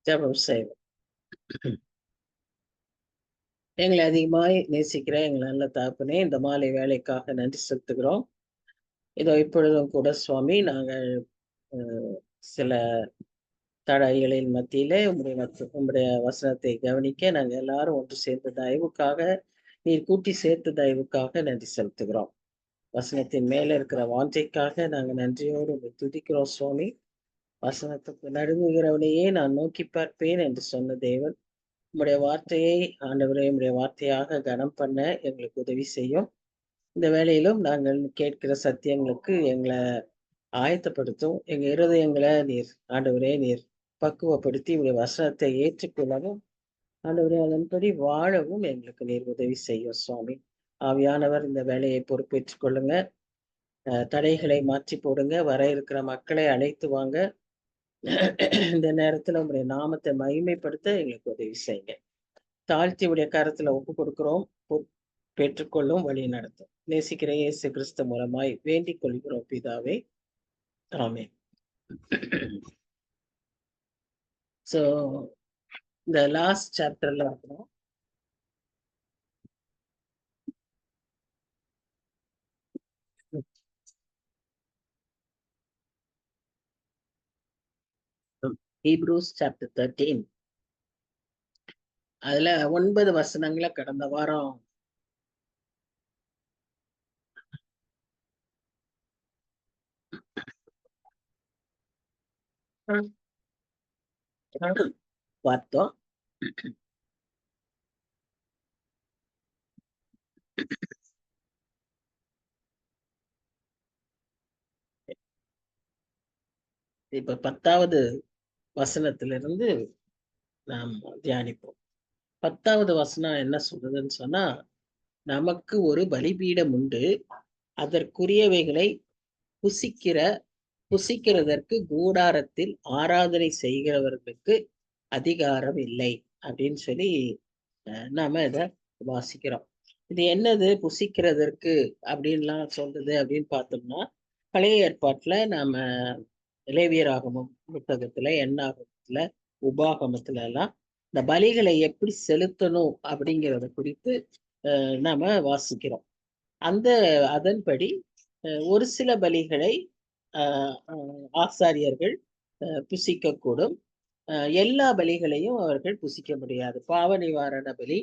ஜெபம் செய்வோம். எங்களை அதிகமாய் நேசிக்கிற எங்கள் நல்ல தகப்பனே, இந்த மாலை வேலைக்காக நன்றி செலுத்துகிறோம். இதோ இப்பொழுதும் கூட சுவாமி, நாங்கள் சில தடைகளின் மத்தியிலே உம்முடைய வசனத்தை கவனிக்க நாங்கள் எல்லாரும் ஒன்று சேர்ந்த தயவுக்காக, நீர் கூட்டி சேர்த்த தயவுக்காக நன்றி செலுத்துகிறோம். வசனத்தின் மேல இருக்கிற வாஞ்சைக்காக நாங்கள் நன்றியோடு உம்மை துதிக்கிறோம் சுவாமி. வசனத்துக்கு நடுங்குகிறவனையே நான் நோக்கி பார்ப்பேன் என்று சொன்ன தேவன், உம்முடைய வார்த்தையை ஆண்டவரே, உம்முடைய வார்த்தையாக கனம் பண்ண எங்களுக்கு உதவி செய்யும். இந்த வேளையிலும் நாங்கள் கேட்கிற சத்தியங்களுக்கு எங்களை ஆயத்தப்படுத்தும். எங்க இருதயங்களை நீர் ஆண்டவரே நீர் பக்குவப்படுத்தி உடைய வசனத்தை ஏற்றுக்கொள்ளவும், ஆண்டவரே அதன்படி வாழவும் எங்களுக்கு நீர் உதவி செய்யும் சுவாமி. ஆவியானவர் இந்த வேலையை பொறுப்பேற்றுக் கொள்ளுங்க. தடைகளை மாற்றி போடுங்க. வர இருக்கிற மக்களை அழைத்து வாங்க. இந்த நேரத்துல உங்களுடைய நாமத்தை மகிமைப்படுத்த எங்களுக்கு உதவி செய்யுங்க. தாழ்த்தி உடைய கரத்துல ஒப்பு கொடுக்கிறோம். பெற்றுக்கொள்ளும் வழி நடத்தும். நேசிக்கிற இயேசு கிறிஸ்து மூலமாய் வேண்டிக் கொள்கிறோம் பிதாவே. ஆமென். சோ இந்த லாஸ்ட் சாப்டர்ல இருக்கிறோம். Hebrews chapter 13. அதுல 9 வசனங்களை கடந்த வாரம் பார்த்தோம். இப்ப 10வது வசனத்திலிருந்து நாம் தியானிப்போம். 10வது வசனம் என்ன சொல்றதுன்னு சொன்னா, நமக்கு ஒரு பலிபீடம் உண்டு, அதற்குரியவைகளை புசிக்கிறதற்கு கூடாரத்தில் ஆராதனை செய்கிறவர்களுக்கு அதிகாரம் இல்லை அப்படின்னு சொல்லி நாம இத வாசிக்கிறோம். இது என்னது புசிக்கிறதற்கு அப்படின்லாம் சொல்றது அப்படின்னு பார்த்தோம்னா, பழைய ஏற்பாட்டுல நாம லேவியராகமம் புத்தகத்துல, எண்ணாகமத்துல, உபாகமத்துல எல்லாம் இந்த பலிகளை எப்படி செலுத்தணும் அப்படிங்கிறத குறித்து நாம வாசிக்கிறோம். அதன்படி ஒரு சில பலிகளை ஆசாரியர்கள் புசிக்கக்கூடும். எல்லா பலிகளையும் அவர்கள் புசிக்க முடியாது. பாவ நிவாரண பலி,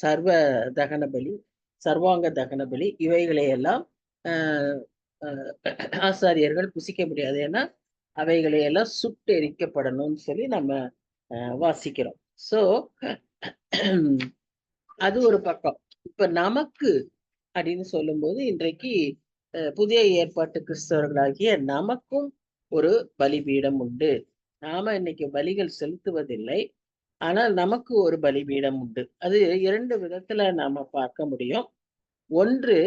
சர்வ தகன பலி, சர்வாங்க தகன பலி, இவைகளை எல்லாம் ஆசாரியர்கள் புசிக்க முடியாது. ஏன்னா அவைகளை எல்லாம் சுட்டு எரிக்கப்படணும்னு சொல்லி நம்ம வாசிக்கிறோம். சோ அது ஒரு பக்கம். இப்ப நமக்கு அப்படின்னு சொல்லும்போது, இன்றைக்கு புதிய ஏற்பாட்டு கிறிஸ்தவர்களாகிய நமக்கும் ஒரு பலிபீடம் உண்டு. நாம இன்னைக்கு பலிகள் செலுத்துவதில்லை, ஆனால் நமக்கு ஒரு பலிபீடம் உண்டு. அது 2 விதத்துல நாம பார்க்க முடியும். ஒன்று,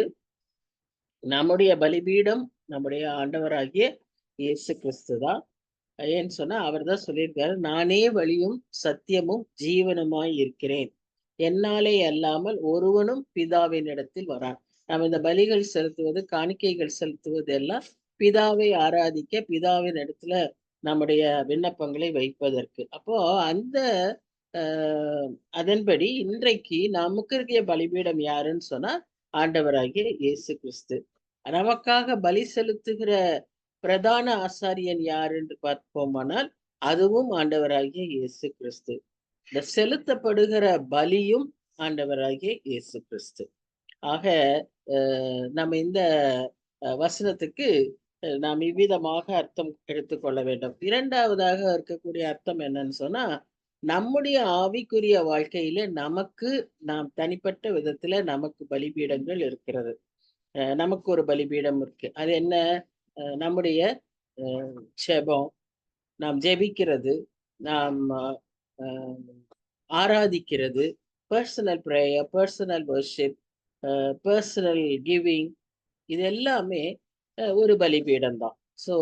நம்முடைய பலிபீடம் நம்முடைய ஆண்டவராகிய இயேசு கிறிஸ்து தான். ஏன்னு சொன்னா அவர் தான் சொல்லியிருக்காரு, நானே வழியும் சத்தியமும் ஜீவனுமாய் இருக்கிறேன், என்னாலே அல்லாமல் ஒருவனும் பிதாவின் இடத்தில் வரான். நம்ம இந்த பலிகள் செலுத்துவது, காணிக்கைகள் செலுத்துவது எல்லாம் பிதாவை ஆராதிக்க, பிதாவின் இடத்துல நம்முடைய விண்ணப்பங்களை வைப்பதற்கு. அப்போ அந்த அதன்படி இன்றைக்கு நமக்கு இருக்கிற பலிபீடம் யாருன்னு சொன்னா ஆண்டவராகிய இயேசு கிறிஸ்து. நமக்காக பலி செலுத்துகிற பிரதான ஆசாரியன் யார் என்று பார்ப்போமானால் அதுவும் ஆண்டவராகிய இயேசு கிறிஸ்து. இந்த செலுத்தப்படுகிற பலியும் ஆண்டவராகிய இயேசு கிறிஸ்து. ஆக நம்ம இந்த வசனத்துக்கு நாம் இவ்விதமாக அர்த்தம் எடுத்துக்கொள்ள வேண்டும். இரண்டாவதாக இருக்கக்கூடிய அர்த்தம் என்னன்னு சொன்னா, நம்முடைய ஆவிக்குரிய வாழ்க்கையில நாம் தனிப்பட்ட விதத்துல நமக்கு பலிபீடங்கள் இருக்கிறது. நமக்கு ஒரு பலிபீடம் இருக்கு. அது என்ன? நம்முடைய ஜெபம், நாம் ஜெபிக்கிறது, நாம் ஆராதிக்கிறது, personal prayer, personal worship, personal giving, இது எல்லாமே ஒரு பலிபீடம் தான். ஸோ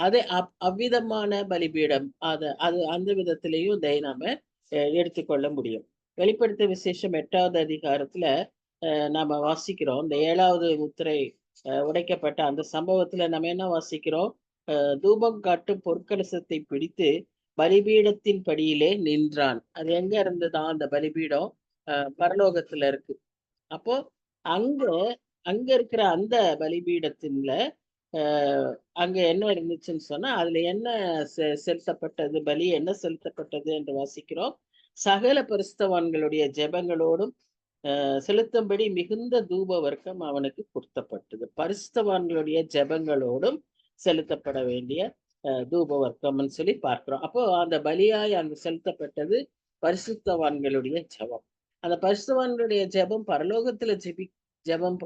அதை அவ்விதமான பலிபீடம், அது அந்த விதத்திலையும் இதை நாம எடுத்துக்கொள்ள முடியும். வெளிப்படுத்த விசேஷம் 8வது அதிகாரத்துல நாம வாசிக்கிறோம். இந்த 7வது முத்திரை உடைக்கப்பட்ட அந்த சம்பவத்துல நம்ம என்ன வாசிக்கிறோம்? தூபம் காட்டும் பொற்கலசத்தை பிடித்து பலிபீடத்தின் படியிலே நின்றான். அது எங்க இருந்ததா அந்த பலிபீடம்? பரலோகத்துல இருக்கு. அப்போ அங்க அங்க இருக்கிற அந்த பலிபீடத்தின்ல அங்க என்ன இருந்துச்சுன்னு சொன்னா, அதுல என்ன செலுத்தப்பட்டது, பலி என்ன செலுத்தப்பட்டது என்று வாசிக்கிறோம். சகல பரிசுத்தவான்களுடைய ஜெபங்களோடும் செலுத்தும்படி மிகுந்த தூப வர்க்கம் அவனுக்கு கொடுத்தப்பட்டது. பரிசுத்தவான்களுடைய ஜெபங்களோடும் செலுத்தப்பட வேண்டிய தூப வர்க்கம்னு சொல்லி பார்க்கிறோம். அப்போ அந்த பலியாய் அங்கு செலுத்தப்பட்டது பரிசுத்தவான்களுடைய ஜெபம். அந்த பரிசுத்தவான்களுடைய ஜெபம் பரலோகத்துல ஜெபம்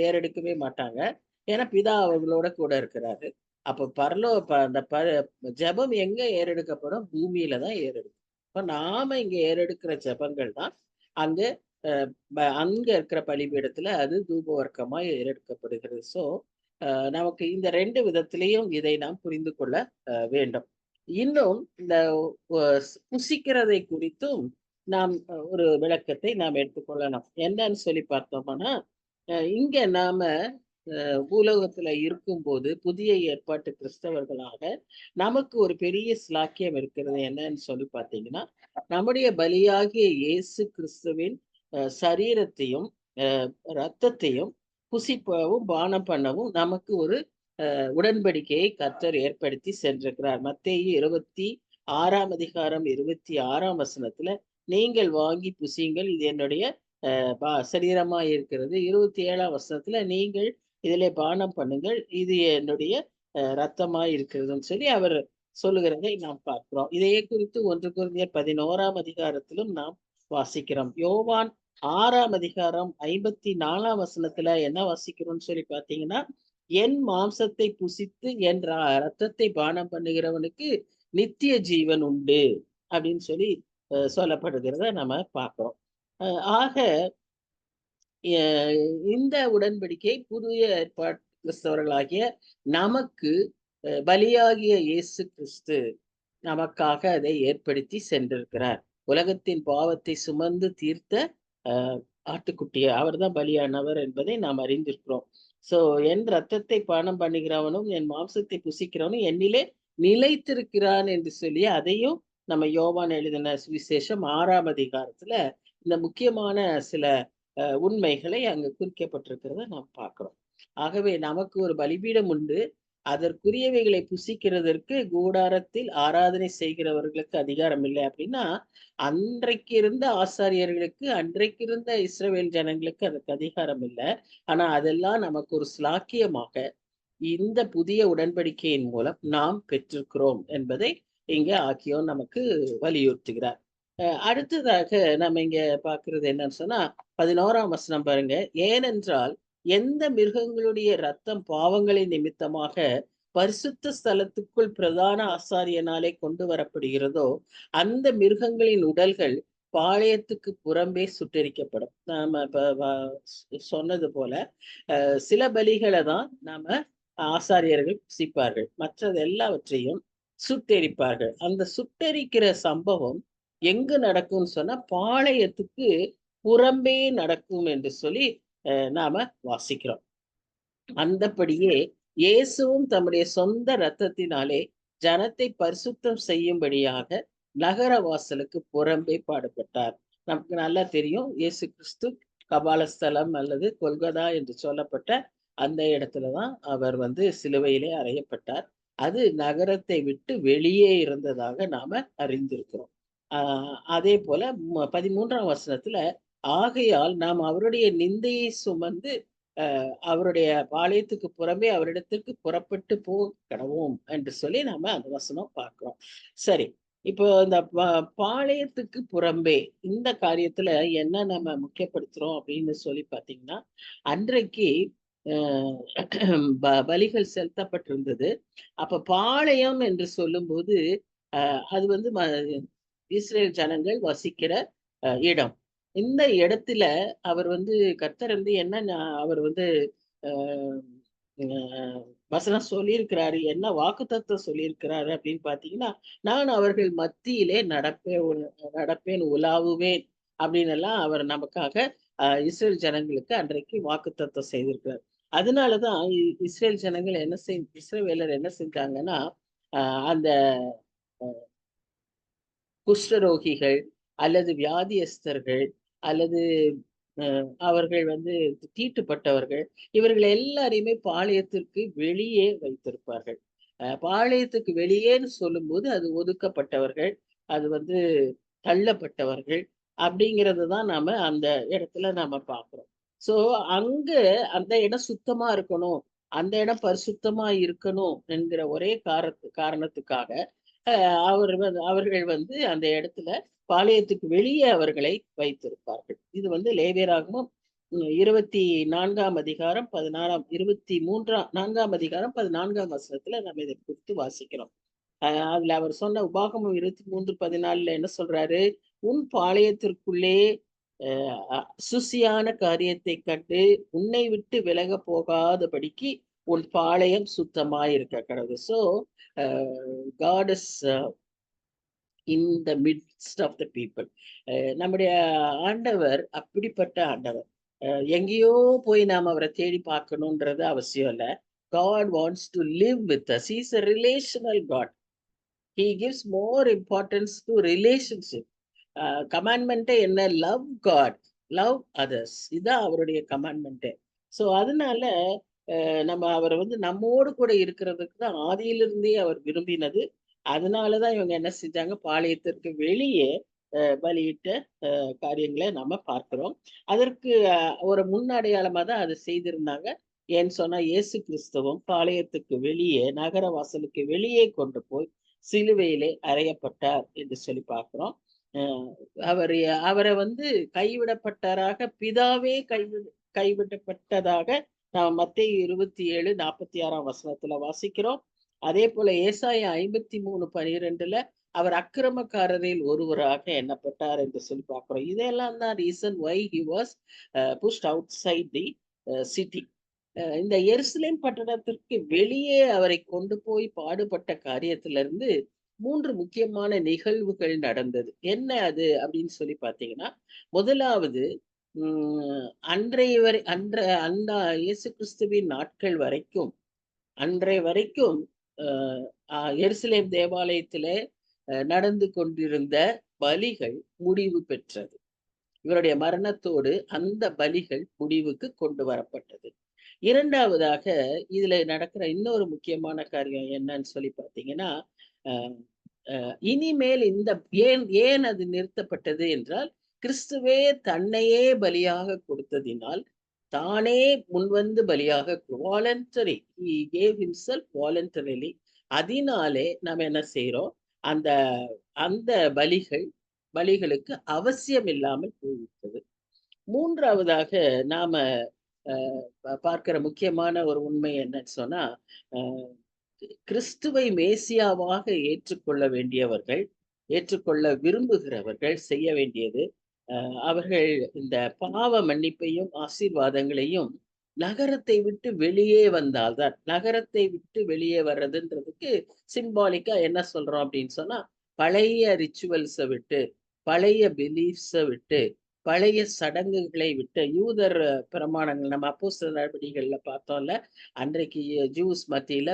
ஏறெடுக்கவே மாட்டாங்க. ஏன்னா பிதா அவர்களோட கூட இருக்கிறாரு. அப்ப அந்த ஜெபம் எங்க ஏறெடுக்கப்படும்? பூமியில தான் ஏறெடுக்கும். இப்ப நாம இங்க ஏறெடுக்கிற ஜெபங்கள் தான் அங்க அங்க இருக்கிற பலிபீடத்துல அது தூப வர்க்கமா ஏறெடுக்கப்படுகிறது. சோ நமக்கு இந்த 2 விதத்திலையும் இதை நாம் புரிந்து கொள்ள வேண்டும். இன்னும் இந்த புசிக்கிறதை குறித்தும் நாம் ஒரு விளக்கத்தை நாம் எடுத்துக்கொள்ளலாம். என்னன்னு சொல்லி பார்த்தோம்னா, இங்க நாம பூலோகத்துல இருக்கும்போது புதிய ஏற்பாட்டு கிறிஸ்தவர்களாக நமக்கு ஒரு பெரிய ஸ்லாக்கியம் இருக்கிறது. என்னன்னு சொல்லி பார்த்தீங்கன்னா, நம்முடைய பலியாகிய இயேசு கிறிஸ்துவின் சரீரத்தையும் இரத்தத்தையும் புசிப்பவும் பானம் பண்ணவும் நமக்கு ஒரு உடன்படிக்கையை கர்த்தர் ஏற்படுத்தி சென்றிருக்கிறார். மத்தேயு 26 நீங்கள் வாங்கி புசியுங்கள், இது என்னுடைய சரீரமா இருக்கிறது. 27 நீங்கள் இதிலே பானம் பண்ணுங்கள், இது என்னுடைய ரத்தமாய் இருக்கிறதுன்னு சொல்லி அவர் சொல்லுகிறதை நாம் பார்க்கிறோம். இதையே குறித்து 1 கொரிந்தியர் 11 நாம் வாசிக்கிறோம். யோவான் 6 54 என்ன வாசிக்கிறோம்னு சொல்லி பார்த்தீங்கன்னா, என் மாம்சத்தை புசித்து என் ரத்தத்தை பானம் பண்ணுகிறவனுக்கு நித்திய ஜீவன் உண்டு அப்படின்னு சொல்லி சொல்லப்படுகிறத நம்ம பார்க்கிறோம். ஆக இந்த உடன்படிக்கை புதிய ஏற்பாட்டு கிறிஸ்தவர்களாகிய நமக்கு பலியாகிய இயேசு கிறிஸ்து நமக்காக அதை ஏற்படுத்தி சென்றிருக்கிறார். உலகத்தின் பாவத்தை சுமந்து தீர்த்த ஆட்டுக்குட்டிய அவர் தான் பலியானவர் என்பதை நாம் அறிந்திருக்கிறோம். சோ என் ரத்தத்தை பானம் பண்ணுகிறவனும் என் மாம்சத்தை புசிக்கிறவனும் என்னிலே நிலைத்திருக்கிறான் என்று சொல்லி அதையும் நம்ம யோவான் எழுதின சுவிசேஷம் 6 இந்த முக்கியமான சில உண்மைகளை அங்கு குறிக்கப்பட்டிருக்கிறத நாம் பார்க்கிறோம். ஆகவே நமக்கு ஒரு பலிபீடம் உண்டு. அதற்குரியவைகளை புசிக்கிறதற்கு கூடாரத்தில் ஆராதனை செய்கிறவர்களுக்கு அதிகாரம் இல்லை அப்படின்னா, அன்றைக்கு இருந்த ஆசாரியர்களுக்கு, அன்றைக்கு இருந்த இஸ்ரவேல் ஜனங்களுக்கு அதுக்கு அதிகாரம் இல்லை. ஆனா அதெல்லாம் நமக்கு ஒரு ஸ்லாக்கியமாக இந்த புதிய உடன்படிக்கையின் மூலம் நாம் பெற்றிருக்கிறோம் என்பதை இங்க ஆக்கியோன் நமக்கு வலியுறுத்துகிறார். அடுத்ததாக நம்ம இங்க பாக்குறது என்னன்னு சொன்னா 11 பாருங்க. ஏனென்றால் எந்த மிருகங்களுடைய ரத்தம் பாவங்களின் நிமித்தமாக பரிசுத்த ஸ்தலத்துக்குள் பிரதான ஆசாரியனாலே கொண்டு வரப்படுகிறதோ அந்த மிருகங்களின் உடல்கள் பாளையத்துக்கு புறம்பே சுட்டெரிக்கப்படும். நாம சொன்னது போல சில பலிகளை தான் நாம ஆசாரியர்கள் புசிப்பார்கள், மற்றது எல்லாவற்றையும் சுட்டெரிப்பார்கள். அந்த சுட்டெரிக்கிற சம்பவம் எங்கு நடக்கும்னு சொன்னா பாளையத்துக்கு புறம்பே நடக்கும் என்று சொல்லி நாம வாசிக்கிறோம். அந்தபடியே இயேசுவும் தம்முடைய சொந்த இரத்தத்தினாலே ஜனத்தை பரிசுத்தம் செய்யும்படியாக நகர வாசலுக்கு புறம்பே பாடுபட்டார். நமக்கு நல்லா தெரியும், இயேசு கிறிஸ்து கபாலஸ்தலம் அல்லது கொல்கதா என்று சொல்லப்பட்ட அந்த இடத்துலதான் அவர் சிலுவையிலே அறையப்பட்டார். அது நகரத்தை விட்டு வெளியே இருந்ததாக நாம அறிந்திருக்கிறோம். அதே போல 13 ஆகையால் நாம் அவருடைய நிந்தையை சுமந்து அவருடைய பாளையத்துக்கு புறம்பே அவரிடத்திற்கு புறப்பட்டு போகவும் என்று சொல்லி நாம அந்த வசனம் பார்க்கிறோம். சரி, இப்போ இந்த பாளையத்துக்கு புறம்பே இந்த காரியத்துல என்ன நம்ம முக்கியப்படுத்துறோம் அப்படின்னு சொல்லி பாத்தீங்கன்னா, அன்றைக்கு பலிகள் செலுத்தப்பட்டிருந்தது. அப்ப பாளையம் என்று சொல்லும்போது அது இஸ்ரேல் ஜனங்கள் வசிக்கிற இடம். இந்த இடத்துல அவர் கர்த்தர் என்ன அவர் வசனம் சொல்லியிருக்கிறாரு, என்ன வாக்குத்தத்தம் சொல்லியிருக்கிறாரு அப்படின்னு பாத்தீங்கன்னா, நான் அவர்கள் மத்தியிலே நடப்பேன் உலாவுவேன் அப்படின்னு எல்லாம் அவர் நமக்காக இஸ்ரேல் ஜனங்களுக்கு அன்றைக்கு வாக்குத்தத்தம் செய்திருக்கிறார். அதனாலதான் இஸ்ரேல் ஜனங்கள் இஸ்ரவேலர் என்ன செஞ்சாங்கன்னா அந்த குஷ்டரோகிகள் அல்லது வியாதியஸ்தர்கள் அல்லது அவர்கள் தீட்டுப்பட்டவர்கள், இவர்கள் எல்லாரையுமே பாளையத்திற்கு வெளியே வைத்திருப்பார்கள். பாளையத்துக்கு வெளியேன்னு சொல்லும்போது அது ஒதுக்கப்பட்டவர்கள், அது தள்ளப்பட்டவர்கள் அப்படிங்கிறது தான் நாம அந்த இடத்துல நாம பார்க்கிறோம். சோ அங்க அந்த இடம் சுத்தமா இருக்கணும், அந்த இடம் பரிசுத்தமா இருக்கணும் என்கிற ஒரே காரணத்துக்காக அவர்கள் அந்த இடத்துல பாளையத்துக்கு வெளியே அவர்களை வைத்திருப்பார்கள். இது லேவியராகமம் 24ஆம் அதிகாரம் 4ஆம் அதிகாரம் 14ஆம் வசனத்துல நம்ம இதை குறித்து வாசிக்கிறோம். அதுல அவர் சொன்ன உபாகமம் 23:14 என்ன சொல்றாரு? உன் பாளையத்திற்குள்ளே சுசியான காரியத்தை கண்டு உன்னை விட்டு விலக போகாதபடிக்கு உன் பாளையம் சுத்தமாயிருக்க கடவுள். So God is in the midst of the people. நம்முடைய ஆண்டவர் அப்படிப்பட்ட ஆண்டவர். எங்கேயோ போய் நாம் அவரை தேடி பார்க்கணுன்றது அவசியம் இல்லை. God wants to live with us. He is a relational God. He gives more importance to relationship. கமாண்ட்மெண்ட்டே என்ன? Love God, love others. இதுதான் அவருடைய கமாண்ட்மெண்ட்டே. ஸோ அதனால நம்ம அவரை நம்மோடு கூட இருக்கிறதுக்கு தான் ஆதியிலிருந்தே அவர் விரும்பினது. அதனாலதான் இவங்க என்ன செஞ்சாங்க? பாளையத்திற்கு வெளியே பலியிட்ட காரியங்களை நம்ம பார்க்கிறோம். அதற்கு ஒரு முன்னடையாளமா தான் அதை செய்திருந்தாங்க. ஏன்னு சொன்னா இயேசு கிறிஸ்துவும் பாளையத்துக்கு வெளியே, நகர வாசலுக்கு வெளியே கொண்டு போய் சிலுவையிலே அறையப்பட்டார் என்று சொல்லி பார்க்கிறோம். அவரை கைவிடப்பட்டாராக, பிதாவே கைவிடப்பட்டதாக நாம் மத்தேயு 27:46ஆம் வசனத்துல வாசிக்கிறோம். அதே போல ஏசாயா 53:12 அவர் அக்கிரமக்காரரில் ஒருவராக எண்ணப்பட்டார் என்று சொல்லி பார்க்கிறோம். இதெல்லாம் தான் reason why he was pushed outside the city. இந்த எருசலேம் பட்டணத்திற்கு வெளியே அவரை கொண்டு போய் பாடுபட்ட காரியத்திலிருந்து 3 முக்கியமான நிகழ்வுகள் நடந்தது. என்ன அது அப்படின்னு சொல்லி பார்த்தீங்கன்னா, முதலாவது இயேசு கிறிஸ்துவின் நாட்கள் வரைக்கும், அன்றைய வரைக்கும் எருசலேம் தேவாலயத்திலே நடந்து கொண்டிருந்த பலிகள் முடிவு பெற்றது. இவருடைய மரணத்தோடு அந்த பலிகள் முடிவுக்கு கொண்டு வரப்பட்டது. இரண்டாவதாக இதுல நடக்கிற இன்னொரு முக்கியமான காரியம் என்னன்னு சொல்லி பார்த்தீங்கன்னா, இனிமேல் ஏன் அது நிறுத்தப்பட்டது என்றால், கிறிஸ்துவே தன்னையே பலியாக கொடுத்ததினால், தானே முன்வந்து பலியாக voluntary, he gave himself voluntarily. அதனாலே நாம் என்ன செய்யறோம்? அந்த அந்த பலிகளுக்கு அவசியம் இல்லாமல் போய்விட்டது. மூன்றாவதாக நாம பார்க்கிற முக்கியமான ஒரு உண்மை என்னன்னு சொன்னா, கிறிஸ்துவை மேசியாவாக ஏற்றுக்கொள்ள வேண்டியவர்கள், ஏற்றுக்கொள்ள விரும்புகிறவர்கள் செய்ய வேண்டியது, அவர்கள் இந்த பாவ மன்னிப்பையும் ஆசீர்வாதங்களையும் நகரத்தை விட்டு வெளியே வந்தால்தான். நகரத்தை விட்டு வெளியே வர்றதுன்றதுக்கு சிம்பாலிக்கா என்ன சொல்றோம் அப்படின்னு சொன்னா, பழைய ரிச்சுவல்ஸை விட்டு, பழைய பிலீஃப்ஸை விட்டு, பழைய சடங்குகளை விட்டு, யூதர் பிரமாணங்கள் நம்ம அப்போஸ்தலர் நடவடிக்கைகள்ல பார்த்தோம்ல, அன்றைக்கு ஜூஸ் மத்தியில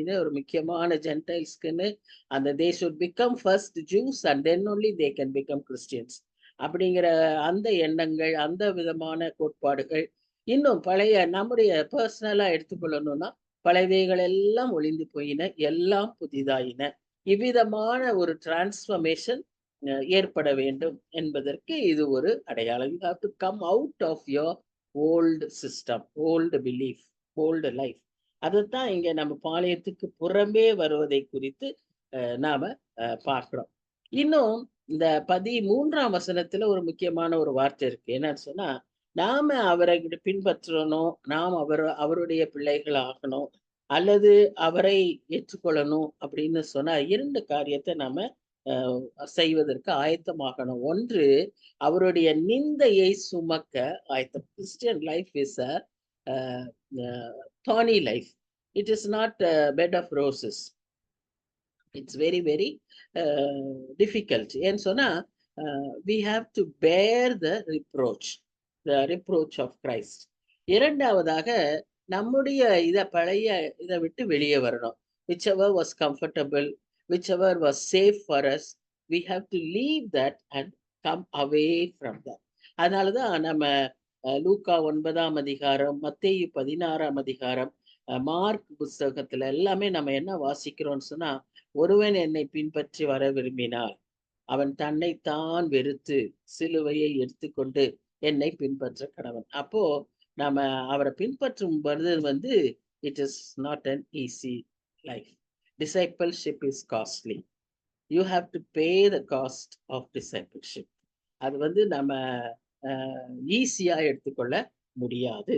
இது ஒரு முக்கியமான ஜென்டைல்ஸ்க்குன்னு அந்த they should become first juice and then only they can become Christians அப்படிங்கிற அந்த எண்ணங்கள், அந்த விதமான கோட்பாடுகள் இன்னும் பழைய நம்முடைய பர்சனலா எடுத்துக்கொள்ளணும்னா, பழையவைகள் எல்லாம் ஒளிந்து போயின, எல்லாம் புதிதாயின. இவ்விதமான ஒரு டிரான்ஸ்ஃபர்மேஷன் ஏற்பட வேண்டும் என்பதற்கு இது ஒரு அடையாளம். You have to come out of your old system, old belief, old life. அதைத்தான் இங்க நம்ம பாளையத்துக்கு புறம்பே வருவதை குறித்து நாம பார்க்கிறோம். இன்னும் இந்த 13ஆம் வசனத்துல ஒரு முக்கியமான ஒரு வார்த்தை இருக்கு. என்னன்னு சொன்னா, நாம அவரை பின்பற்றணும், நாம் அவருடைய பிள்ளைகள் ஆகணும், அல்லது அவரை ஏற்றுக்கொள்ளணும் அப்படின்னு சொன்னா 2 காரியத்தை நாம செய்வதற்கு ஆயத்தமாகணும். ஒன்று, அவருடைய நிந்தையை சுமக்க ஆயத்தம். Christian life is a thorny life. It is not a bed of roses. It's very, very difficult. ஏன்னு சொன்னா, we have to bear the reproach of Christ. இரண்டாவதாக, நம்முடைய பழைய விட்டு வெளியே வரணும். whichever was comfortable, whichever was safe for us, we have to leave that and come away from that. அதனால தான் நம்ம லூக்கா 9ஆம் அதிகாரம், மத்தேயு 16ஆம் அதிகாரம், மார்க் புஸ்தகத்துல எல்லாமே நம்ம என்ன வாசிக்கிறோம்னு சொன்னா, ஒருவன் என்னை பின்பற்றி வர விரும்பினால் அவன் தன்னைத்தான் வெறுத்து சிலுவையை எடுத்துக்கொண்டு என்னை பின்பற்ற கடவன். அப்போ நாம அவரை பின்பற்றும் பொழுது it is not an easy life. Discipleship is costly. You have to pay the cost of discipleship. அது நம்ம ஈஸியா எடுத்துக்கொள்ள முடியாது.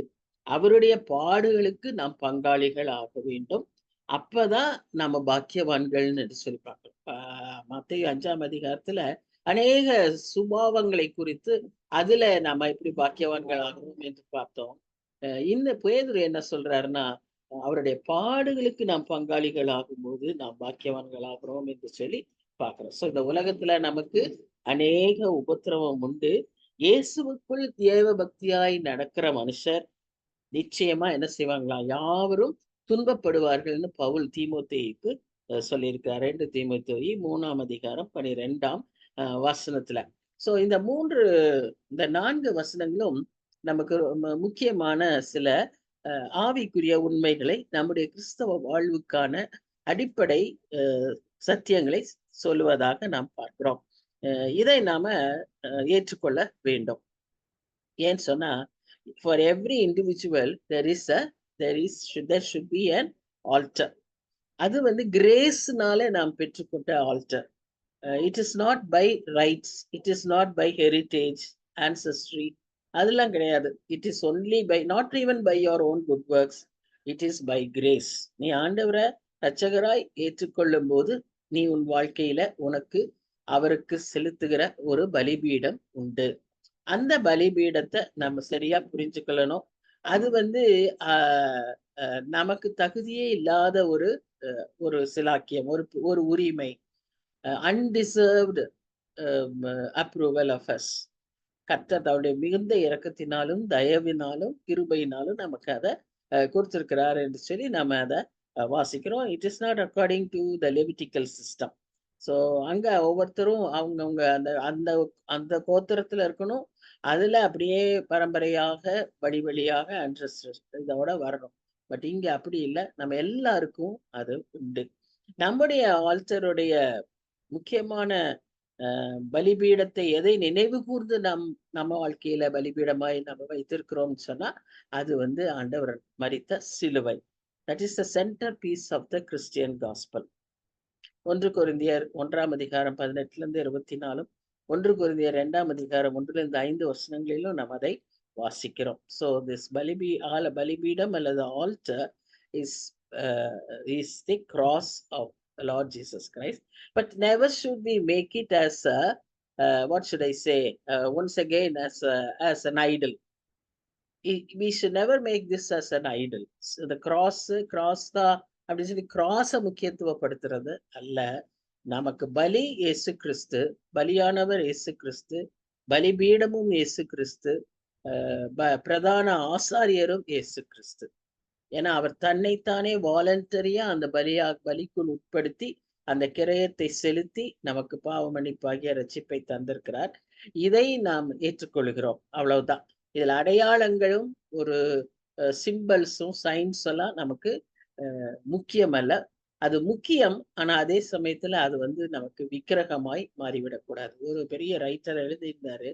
அவருடைய பாடுகளுக்கு நாம் பங்காளிகள் ஆக வேண்டும். அப்பதான் நம்ம பாக்கியவான்கள்னு சொல்லி பார்க்கிறோம். மத்தேயு 5ஆம் அதிகாரத்துல அநேக சுபாவங்களை குறித்து அதுல நம்ம எப்படி பாக்கியவான்கள் ஆகிறோம் என்று பார்த்தோம். இந்த பேதுரு என்ன சொல்றாருன்னா, அவருடைய பாடுகளுக்கு நாம் பங்காளிகள் ஆகும்போது நாம் பாக்கியவான்கள் ஆகிறோம் என்று சொல்லி பார்க்கிறோம். சோ இந்த உலகத்துல நமக்கு அநேக உபத்திரவம் உண்டு. இயேசுவுக்குள் தேவ பக்தியாய் நடக்கிற மனுஷர் நிச்சயமா என்ன செய்வாங்களா, யாவரும் துன்பப்படுவார்கள்னு பவுல் தீமோத்தேயுக்கு சொல்லியிருக்கார். 2 தீமோத்தேயு 3ஆம் அதிகாரம் 12ஆம் வசனத்துல. சோ இந்த 4 வசனங்களும் நமக்கு முக்கியமான சில ஆவிக்குரிய உண்மைகளை, நம்முடைய கிறிஸ்தவ வாழ்வுக்கான அடிப்படை சத்தியங்களை சொல்லுவதாக நாம் பார்க்கிறோம். இதை நாம ஏற்றுக்கொள்ள வேண்டும். ஏன்னு சொன்னா, for every individual there should be an altar. அது கிரேஸ்னால நாம் பெற்றுக்கொண்ட alter. It is not by rights, it is not by heritage, ancestry. அதெல்லாம் கிடையாது. It is only by, not even by your own good works, it is by grace. நீ ஆண்டவரை இரட்சகராய் ஏற்றுக்கொள்ளும் போது நீ உன் வாழ்க்கையில உனக்கு அவருக்கு செலுத்துகிற ஒரு பலிபீடம் உண்டு. அந்த பலிபீடத்தை நம்ம சரியா புரிஞ்சுக்கொள்ளணும். அது நமக்கு தகுதியே இல்லாத ஒரு சிலாக்கியம், ஒரு உரிமை, அன்டிசர்வ்டு அப்ரூவல் ஆஃப் அஸ். கர்த்தர் தன்னுடைய மிகுந்த இரக்கத்தினாலும் தயவினாலும் கிருபையினாலும் நமக்கு அதை கொடுத்திருக்கிறார் என்று சொல்லி நம்ம அதை வாசிக்கிறோம். It is not according to the Levitical system. So அங்க ஒவ்வொருத்தரும் அவங்கவுங்க அந்த அந்த அந்த கோத்திரத்துல இருக்கணும். அதுல அப்படியே பரம்பரையாக வழி வழியாக அன்செஸ்டர்ஸ் இதோட வரணும். பட் இங்க அப்படி இல்லை. நம்ம எல்லாருக்கும் அது உண்டு. நம்முடைய ஆல்டருடைய முக்கியமான பலிபீடத்தை எதை நினைவு கூர்ந்து நம்ம வாழ்க்கையில பலிபீடமாய் நம்ம வைத்திருக்கிறோம்னு சொன்னா, அது ஆண்டவர் மரித்த சிலுவை. That is the centre piece of the Christian gospel. 1 கொரிந்தியர் 1ஆம் அதிகாரம் 18 24, 1 கொரிந்தியர் 2ஆம் அதிகாரம் 1-5 வசனங்களிலும் நாம் அதை வாசிக்கிறோம். ஸோ திஸ் பலிபீடம் அல்லது altar is the cross of Lord Jesus Christ, but never should we make it as a what should I say, once again as an idol. We should never make this as an idol. So the cross தான் அப்படின்னு சொல்லி கிராஸை முக்கியத்துவப்படுத்துறது அல்ல. நமக்கு பலி இயேசு கிறிஸ்து, பலியானவர் இயேசு கிறிஸ்து, பலிபீடமும் இயேசு கிறிஸ்து, பிரதான ஆசாரியரும் இயேசு கிறிஸ்து. ஏன்னா அவர் தன்னைத்தானே வாலண்டரியா அந்த பலிக்குள் உட்படுத்தி அந்த கிரயத்தை செலுத்தி நமக்கு பாவ மன்னிப்பாகிய ரட்சிப்பை தந்திருக்கிறார். இதை நாம் ஏற்றுக்கொள்கிறோம், அவ்வளவுதான். இதுல அடையாளங்களும் ஒரு சிம்பல்ஸும் சயின்ஸ் எல்லாம் நமக்கு முக்கியம் அல்ல. அது முக்கியம், ஆனா அதே சமயத்துல அது நமக்கு விக்கிரகமாய் மாறிவிடக்கூடாது. ஒரு பெரிய ரைட்டர் எழுதியிருந்தாரு,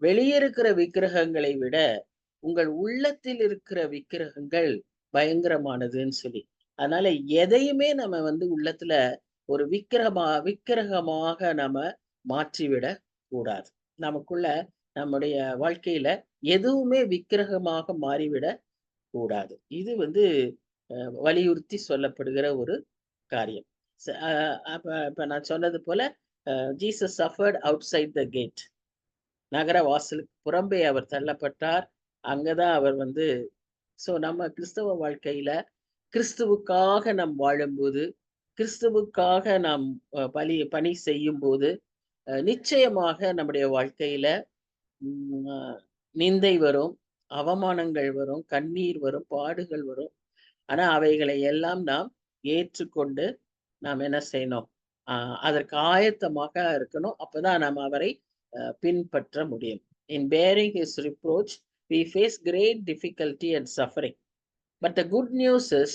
வெளியே இருக்கிற விக்கிரகங்களை விட உங்கள் உள்ளத்தில் இருக்கிற விக்கிரகங்கள் பயங்கரமானதுன்னு சொல்லி. அதனால எதையுமே நம்ம உள்ளத்துல ஒரு விக்கிரகமாக நம்ம மாற்றிவிட கூடாது. நமக்குள்ள நம்முடைய வாழ்க்கையில எதுவுமே விக்கிரகமாக மாறிவிட கூடாது. இது வலியுறுத்தி சொல்லப்படுகிற ஒரு காரியம். இப்ப நான் சொன்னது போல ஜீசஸ் சஃபர்ட் அவுட்சைட் த கேட். நகர வாசலுக்கு புறம்பே அவர் தள்ளப்பட்டார். அங்கதான் அவர் சோ நம்ம கிறிஸ்தவ வாழ்க்கையில கிறிஸ்துவுக்காக நாம் வாழும்போது, கிறிஸ்துவுக்காக நாம் பணி செய்யும் போது நிச்சயமாக நம்முடைய வாழ்க்கையில நிந்தை வரும், அவமானங்கள் வரும், கண்ணீர் வரும், பாடுகள் வரும். ஆனா அவைகளை எல்லாம் நாம் ஏற்றுக்கொண்டு நாம் என்ன செய்யணும்? அதற்கு ஆயத்தமாக இருக்கணும். அப்பதான் நாம் அவரை பின்பற்ற முடியும். In bearing his reproach, we face great difficulty and suffering. But the good news is,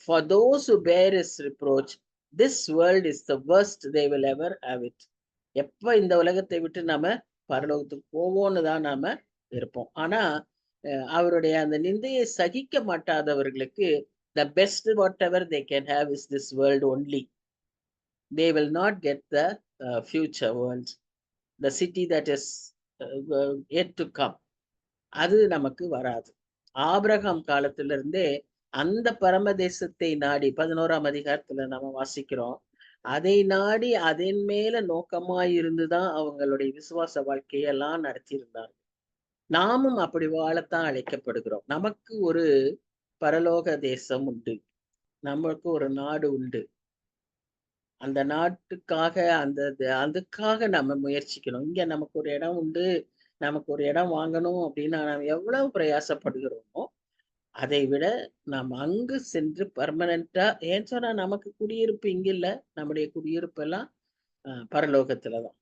for those who bear his reproach, this world is the worst they will ever have it. எப்ப இந்த உலகத்தை விட்டு நாம பரலோகத்துக்கு போவோம்னு தான் நாம இருப்போம். ஆனா அவருடைய அந்த நிந்தையை சகிக்க மாட்டாதவர்களுக்கு the best whatever they can have is this world only. They will not get the future world, the city that is yet to come. அது நமக்கு வராது. ஆபிரகாம் காலத்திலிருந்தே அந்த பரமதேசத்தை நாடி 11ஆம் அதிகாரத்துல நம்ம வாசிக்கிறோம். அதை நாடி அதன் மேல நோக்கமாய் இருந்துதான் அவங்களுடைய விசுவாச வாழ்க்கையெல்லாம் நடத்தியிருந்தாங்க. நாமும் அப்படி வாழத்தான் அழைக்கப்படுகிறோம். நமக்கு ஒரு பரலோக தேசம் உண்டு, நமக்கு ஒரு நாடு உண்டு. அந்த நாட்டுக்காக அதுக்காக நம்ம முயற்சிக்கணும். இங்க நமக்கு ஒரு இடம் உண்டு, நமக்கு ஒரு இடம் வாங்கணும் அப்படின்னா நம்ம எவ்வளவு பிரயாசப்படுகிறோமோ அதை விட நாம் அங்கு சென்று பர்மனண்டா, ஏன் சொன்னா நமக்கு குடியிருப்பு இங்க இல்ல, நம்முடைய குடியிருப்பு எல்லாம் பரலோகத்துலதான்.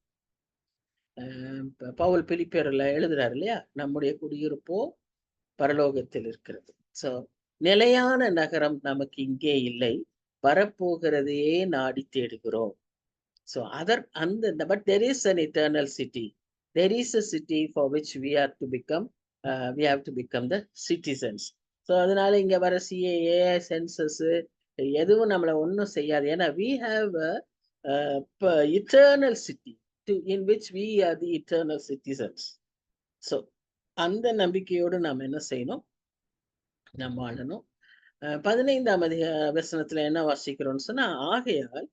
பவுல் பிலிப்பியர்ல எழுதுறாரு இல்லையா, நம்முடைய குடியிருப்போ பரலோகத்தில் இருக்கிறது. சோ நிலையான நகரம் நமக்கு இங்கே இல்லை, வரப்போகிறதையே நாடி தேடுகிறோம். So but there is an eternal city. There is a city for which we have to become the citizens. So அதனால இங்க வர CAA, சென்சஸ் எதுவும் நம்மளை ஒன்றும் செய்யாது. ஏன்னா we have a eternal city in which we are the eternal citizens. So அந்த நம்பிக்கையோடு நாம் என்ன செய்யணும்? நாம் வாழணும். 15ஆம் வசனத்துல என்ன வாசிக்கிறோம்னு சொன்னா, ஆகையால்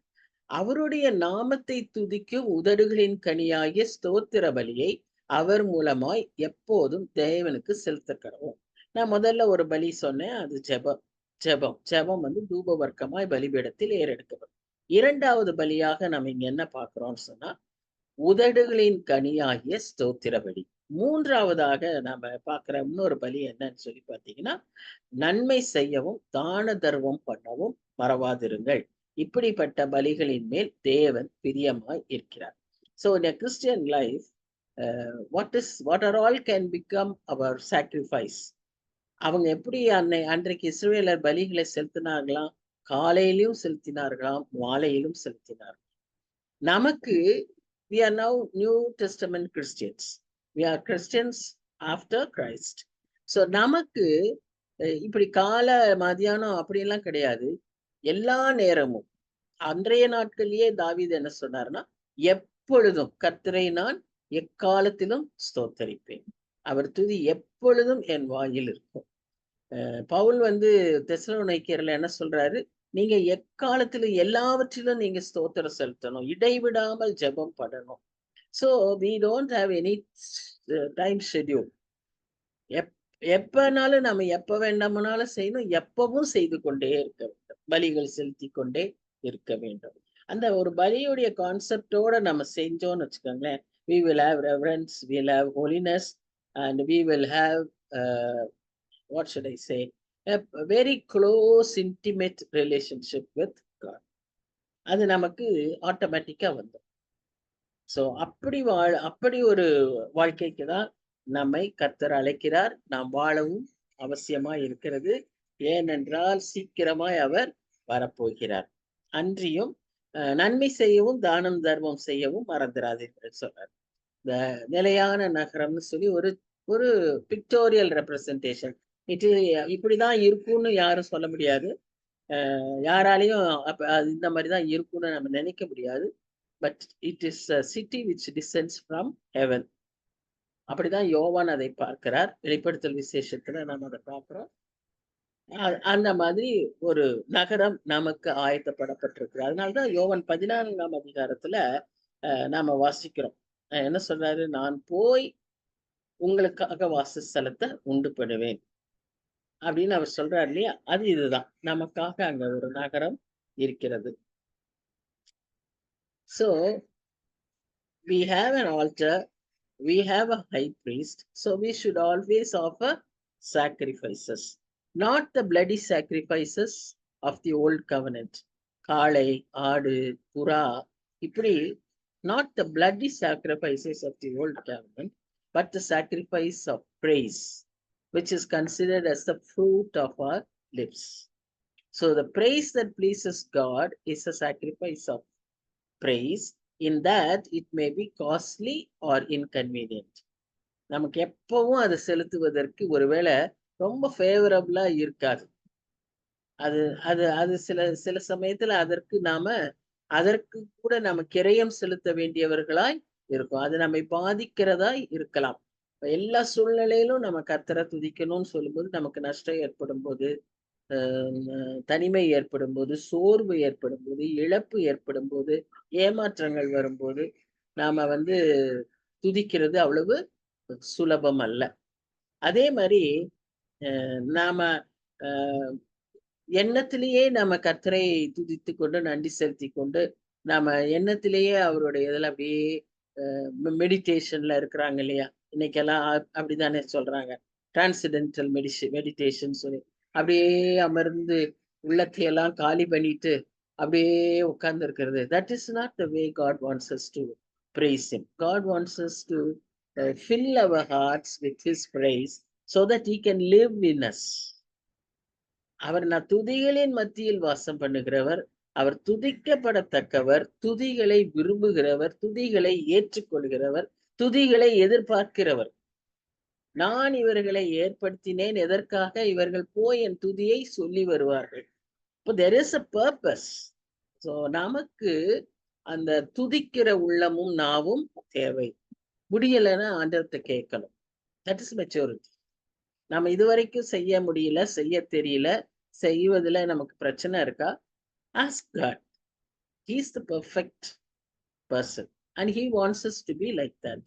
அவருடைய நாமத்தை துதிக்கும் உதடுகளின் கனியாகிய ஸ்தோத்திர பலியை அவர் மூலமாய் எப்போதும் தேவனுக்கு செலுத்த கடவோம். நான் முதல்ல ஒரு பலி சொன்னேன், அது ஜெபம் வந்து தூப வர்க்கமாய் பலிபீடத்தில் ஏறெடுக்கப்படும். இரண்டாவது பலியாக நம்ம இங்க என்ன பார்க்கிறோம்னு சொன்னா, உதடுகளின் கனியாகிய ஸ்தோத்திர பலி. மூன்றாவதாக நாம பார்க்கிற இன்னொரு பலி என்னன்னு சொல்லி பார்த்தீங்கன்னா, நன்மை செய்யவும் தான தர்மம் பண்ணவும் மறவாதிருங்கள். இப்படிப்பட்ட பலிகளின் மேல் தேவன் பிரியமாய் இருக்கிறார். So in a Christian life, what are all can become our sacrifice? அவங்க எப்படி அன்றைக்கு இஸ்ரவேலர் பலிகளை செலுத்தினார்களாம்? காலையிலும் செலுத்தினார்களாம், மாலையிலும் செலுத்தினார்கள். நமக்கு we are now New Testament Christians. We are Christians after Christ. So நமக்கு இப்படி கால மதியானம் அப்படியெல்லாம் கிடையாது. எல்லா நேரமும் அன்றைய நாட்களிலேயே தாவீது என்ன சொன்னார்னா, எப்பொழுதும் கர்த்தரை நான் எக்காலத்திலும் ஸ்தோத்தரிப்பேன், அவர் துதி எப்பொழுதும் என் வாயில் இருக்கும். பவுல் வந்து தெசலோனிக்கேயர்ல என்ன சொல்றாரு, நீங்க எக்காலத்திலும் எல்லாவற்றிலும் நீங்க ஸ்தோத்திரம் செலுத்தணும், இடைவிடாமல் ஜெபம் பண்ணணும். So we don't have any time schedule. எப்பனாலும் நம்ம எப்ப வேண்டாமனாலும் செய்யணும், எப்பவும் செய்து கொண்டே இருக்க வேண்டும், பலிகள் செலுத்தி கொண்டே இருக்க வேண்டும். அந்த ஒரு பலியுடைய கான்செப்டோட நம்ம செஞ்சோம்னு வச்சுக்கோங்களேன், we will have reverence, we will have holiness, and we will have what should I say, a very close intimate relationship with God. அது நமக்கு ஆட்டோமேட்டிக்கா வந்துடும். ஸோ அப்படி ஒரு வாழ்க்கைக்கு தான் நம்மை கர்த்தர் அழைக்கிறார். நாம் வாழவும் அவசியமா இருக்கிறது. ஏனென்றால் சீக்கிரமாய் அவர் வரப்போகிறார். அன்றியும் நன்மை செய்யவும் தானம் தர்மம் செய்யவும் மறந்துடாதீர்கள் சொல்றார். இந்த நிலையான நகரம்னு சொல்லி ஒரு பிக்டோரியல் ரெப்ரசன்டேஷன். இப்படிதான் இருக்கும்னு யாரும் சொல்ல முடியாது. யாராலையும் இந்த மாதிரிதான் இருக்கும்னு நம்ம நினைக்க முடியாது. But it is a city which descends from heaven. அப்படிதான் யோவான் அதை பார்க்கிறார். வெளிப்படுத்தல் விசேஷத்துல நம்ம அதை பார்க்கிறோம். அந்த மாதிரி ஒரு நகரம் நமக்கு ஆயத்தப்படப்பட்டிருக்கு. அதனாலதான் யோவான் 14ஆம் அதிகாரத்துல நாம வாசிக்கிறோம். என்ன சொல்றாரு, நான் போய் உங்களுக்காக வாசஸ்தலத்தை உண்டு பண்ணுவேன் அப்படின்னு அவர் சொல்றாரு இல்லையா. அது இதுதான், நமக்காக அங்க ஒரு நகரம் இருக்கிறது. So we have an altar we have a high priest, so we should always offer sacrifices, not the bloody sacrifices of the old covenant. காளை, ஆடு, புறா, இப்படி, not the bloody sacrifices of the old covenant, but the sacrifice of praise, which is considered as the fruit of our lips. So the praise that pleases God is a sacrifice of praise, in that it may be costly or inconvenient. நமக்கு எப்பவும் அதை செலுத்துவதற்கு ஒருவேளை ரொம்ப ஃபேவரபிளா இருக்காது. அது அது அது சில சில சமயத்துல அதற்கு கூட நாம கிரயம் செலுத்த வேண்டியவர்களாய் இருக்கும். அது நம்மை பாதிக்கிறதாய் இருக்கலாம். எல்லா சூழ்நிலையிலும் நம்ம கர்த்தரை துதிக்கணும்னு சொல்லும்போது நமக்கு நஷ்டம் ஏற்படும் போது, தனிமை ஏற்படும் போது, சோர்வு ஏற்படும் போது, இழப்பு ஏற்படும் போது, ஏமாற்றங்கள் வரும்போது நாம துதிக்கிறது அவ்வளவு சுலபம் அல்ல. அதே மாதிரி நாம எண்ணத்திலேயே நம்ம கர்த்தரை துதித்து கொண்டு நன்றி செலுத்தி கொண்டு நாம எண்ணத்திலேயே அவருடைய இதில் அப்படியே மெடிடேஷன்ல இருக்கிறாங்க இல்லையா, இன்னைக்கெல்லாம் அப்படித்தானே சொல்றாங்க, டிரான்சிடென்டல் மெடிடேஷன் சொல்லி அப்படியே அமர்ந்து உள்ளத்தையெல்லாம் காலி பண்ணிட்டு அப்படியே உட்கார்ந்து இருக்கிறது. That is not the way God wants us to praise him. God wants us to fill our hearts with his praise so that he can live in us. அவர் துதிகளின் மத்தியில் வாசம் பண்ணுகிறவர், அவர் துதிக்கப்படத்தக்கவர், துதிகளை விரும்புகிறவர், துதிகளை ஏற்றுக்கொள்கிறவர், துதிகளை எதிர்பார்க்கிறவர். நான் இவர்களை ஏற்படுத்தினேன் எதற்காக? இவர்கள் போய் என் துதியை சொல்லி வருவார்கள். இப்போ there is a purpose. So நமக்கு அந்த துதிக்கிற உள்ளமும் நாவும் தேவை. முடியலைன்னா ஆண்டவர்கிட்ட கேட்கணும். That is maturity. நம்ம இதுவரைக்கும் செய்ய முடியல, செய்ய தெரியல, செய்வதில் நமக்கு பிரச்சனை இருக்கா? Ask God. He is the perfect person and he wants us to be like that.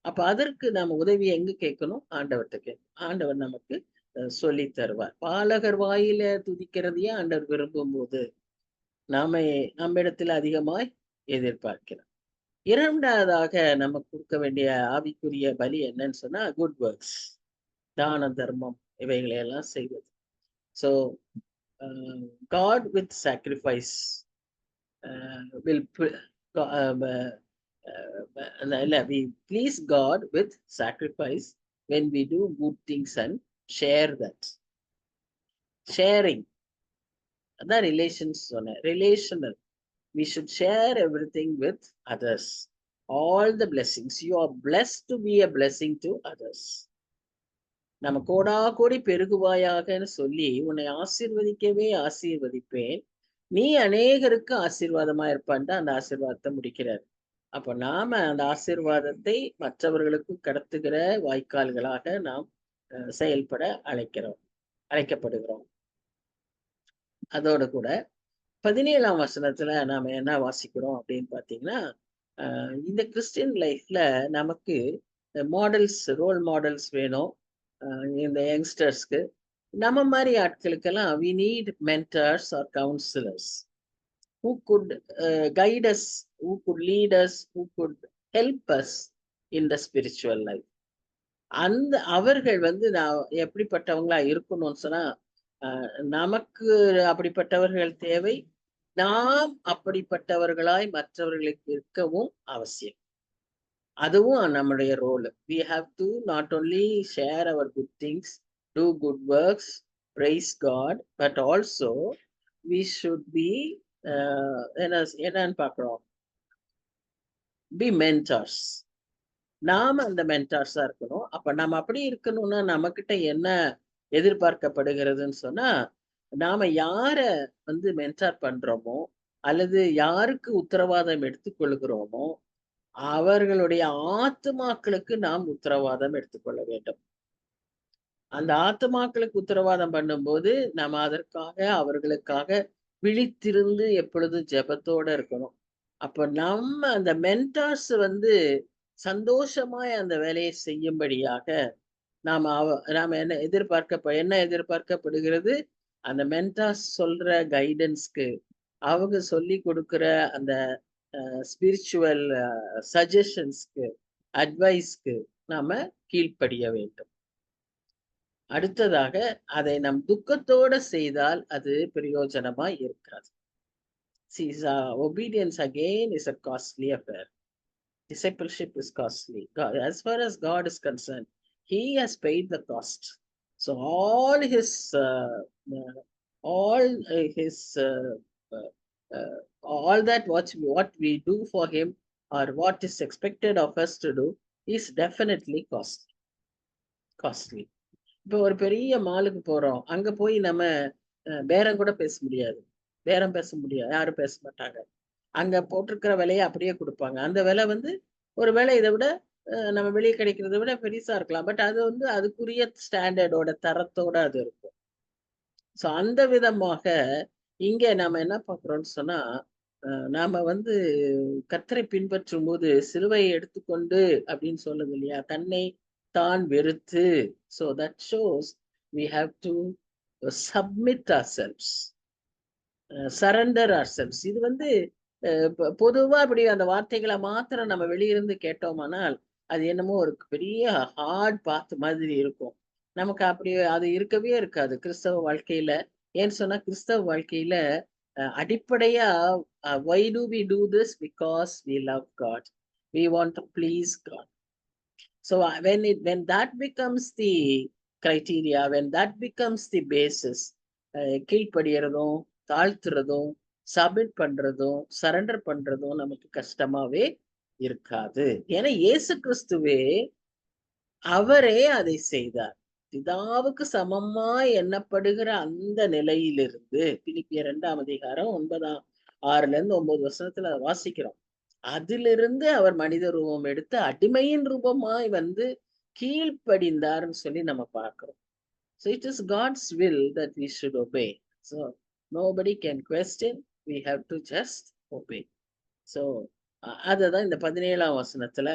அப்ப அதற்கு நாம உதவி எங்க கேட்கணும்? ஆண்டவர்கிட்ட கேட்கணும். ஆண்டவர் நமக்கு சொல்லி தருவார். பாலகர் வாயில துதிக்கிறதையே ஆண்டவர் விரும்பும் போது நம்மிடத்தில் அதிகமாய் எதிர்பார்க்கிறோம். இரண்டாவதாக நம்ம கொடுக்க வேண்டிய ஆவிக்குரிய பலி என்னன்னு சொன்னா குட் ஒர்க்ஸ், தான தர்மம், இவைகளை எல்லாம் செய்வது. So God with sacrifice will we please God with sacrifice when we do good things and share that. Sharing, அதான் ரிலேஷன்ஸ் சொன்னேன், relational. We should share everything with others. All the blessings. You are blessed to be a blessing to others. நம்ம கோடா கோடி பெருகுவாயாகன்னு சொல்லி உன்னை ஆசீர்வதிக்கவே ஆசீர்வதிப்பேன், நீ அநேகருக்கு ஆசீர்வாதமா இருப்பான்ட்டு அந்த ஆசீர்வாதத்தை முடிக்கிறார். அப்ப நாம அந்த ஆசீர்வாதத்தை மற்றவர்களுக்கு கடத்துகிற வாய்க்கால்களாக நாம் செயல்பட அழைக்கப்படுகிறோம். அதோட கூட 17ஆம் வசனத்துல நாம என்ன வாசிக்கிறோம் அப்படின்னு பாத்தீங்கன்னா, இந்த கிறிஸ்டியன் லைஃப்ல நமக்கு மாடல்ஸ், ரோல் மாடல்ஸ் வேணும். இந்த யங்ஸ்டர்ஸ்க்கு, நம்ம மாதிரி ஆட்களுக்கெல்லாம் we need mentors or counselors who could guide us, who could lead us, who could help us in the spiritual life. அந்த அவர்கள் நான் எப்படிப்பட்டவங்களா இருக்கணும்னு சொன்னா, நமக்கு அப்படிப்பட்டவர்கள் தேவை, நாம் அப்படிப்பட்டவர்களாய் மற்றவர்களுக்கு இருக்கவும் அவசியம். அதுவும் நம்முடைய role. We have to not only share our good things, do good works, praise God, but also we should be என்னன்னு பார்க்கிறோம், be mentors. நாம அந்த மென்டார்ஸா இருக்கணும். அப்ப நம்ம அப்படி இருக்கணும்னா நம்மகிட்ட என்ன எதிர்பார்க்கப்படுகிறதுன்னு சொன்னா, நாம யார மென்டார் பண்றோமோ அல்லது யாருக்கு உத்தரவாதம் எடுத்துக்கொள்கிறோமோ அவர்களுடைய ஆத்துமாக்களுக்கு நாம் உத்தரவாதம் எடுத்துக்கொள்ள வேண்டும். அந்த ஆத்துமாக்களுக்கு உத்தரவாதம் பண்ணும்போது நம்ம அதற்காக அவர்களுக்காக விழித்திருந்து எப்பொழுதும் ஜெபத்தோட இருக்கணும். அப்ப நம்ம அந்த மென்டார்ஸ் சந்தோஷமாய் அந்த வேலையை செய்யும்படியாக நாம என்ன எதிர்பார்க்கப்படுகிறது? அந்த மென்டார்ஸ் சொல்ற கைடன்ஸ்க்கு, அவங்க சொல்லி கொடுக்கிற அந்த ஸ்பிரிச்சுவல் சஜஷன்ஸ்க்கு அட்வைஸ்க்கு நாம கீழ்ப்படிய வேண்டும். அடுத்ததாக அதை நம் துக்கத்தோட செய்தால் அது பிரயோஜனமா இருக்காது. See, obedience again is a costly affair. Discipleship is costly. God, as far as God is concerned, He has paid the cost. So all His uh, all His all that what we do for Him or what is expected of us to do is definitely costly. இப்போ ஒரு பெரிய மாலுக்கு போறோம். அங்க போய் நம்ம பேரம் கூட பேச முடியாது. பேரம் பேச முடியாது. யாரும் பேச மாட்டாங்க. அங்க போட்டிருக்கிற விலையை அப்படியே கொடுப்பாங்க. அந்த விலை வந்து ஒரு வேளை இதை விட நம்ம வெளியே கிடைக்கிறத விட பெருசா இருக்கலாம். பட் அது வந்து அதுக்குரிய ஸ்டாண்டர்டோட தரத்தோட அது இருக்கும். ஸோ அந்த விதமாக இங்க நாம என்ன பார்க்கிறோம்னு சொன்னா, நாம வந்து கர்த்தரை பின்பற்றும் போது சிலுவையை எடுத்துக்கொண்டு அப்படின்னு சொல்லுது இல்லையா, தன்னை தான் வெறுத்து. So that shows we have to submit ourselves, surrender ourselves. இது வந்து பொதுவா இப்படி அந்த வார்த்தைகளை மாத்திரம் நம்ம வெளியிருந்து கேட்டோமானால் அது என்னமோ ஒரு பெரிய ஹார்ட் பாத் மாதிரி இருக்கும். நமக்கு அப்படி அது இருக்கவே இருக்காது கிறிஸ்தவ வாழ்க்கையில. ஏன்னு சொன்னா கிறிஸ்தவ வாழ்க்கையில அடிப்படையா why do we do this? Because we love God, we want to please God. So when that becomes the criteria, when that becomes the basis, கீழ்ப்படியறதும் தாழ்த்துறதும் சப்மிட் பண்றதும் சரண்டர் பண்றதும் நமக்கு கஷ்டமாவே இருக்காது. ஏன்னா இயேசு கிறிஸ்துவே அவரே அதை செய்தார். பிதாவுக்கு சமமாய் எண்ணப்படுகிற அந்த நிலையிலிருந்து பிலிப்பியர் 2ஆம் அதிகாரம் 6-9 வாசிக்கிறோம். அதிலிருந்து அவர் மனித ரூபம் எடுத்து அடிமையின் ரூபமாய் வந்து கீழ்ப்படிந்தார்னு சொல்லி நம்ம பார்க்கிறோம். So it is God's will that we should obey. So nobody can question, we have to just obey. So அததான் இந்த 17ஆம் வசனத்துல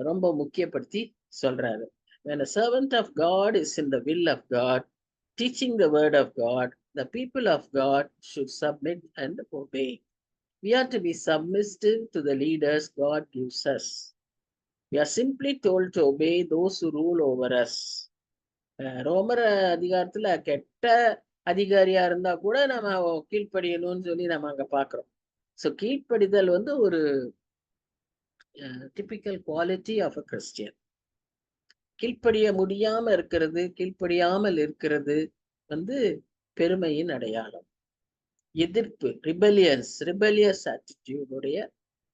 ரொம்ப முக்கியப்படுத்தி சொல்றாரு. When a servant of God is in the will of God, teaching the word of God, the people of God should submit and obey. We are to be submissive to the leaders God gives us. We are simply told to obey those who rule over us. ரோமர் அதிகாரத்துல கெட்ட அதிகாரியா இருந்தா கூட நம்ம கீழ்ப்படியணும்னு சொல்லி நம்ம அங்க பாக்குறோம். ஸோ கீழ்ப்படிதல் வந்து ஒரு typical quality of a Christian. கீழ்ப்படிய முடியாம இருக்கிறது, கீழ்ப்படியாமல் இருக்கிறது வந்து பெருமையின் அடையாளம். எதிர்ப்பு, ரிபெலியஸ் ஆட்டிடியூடுடைய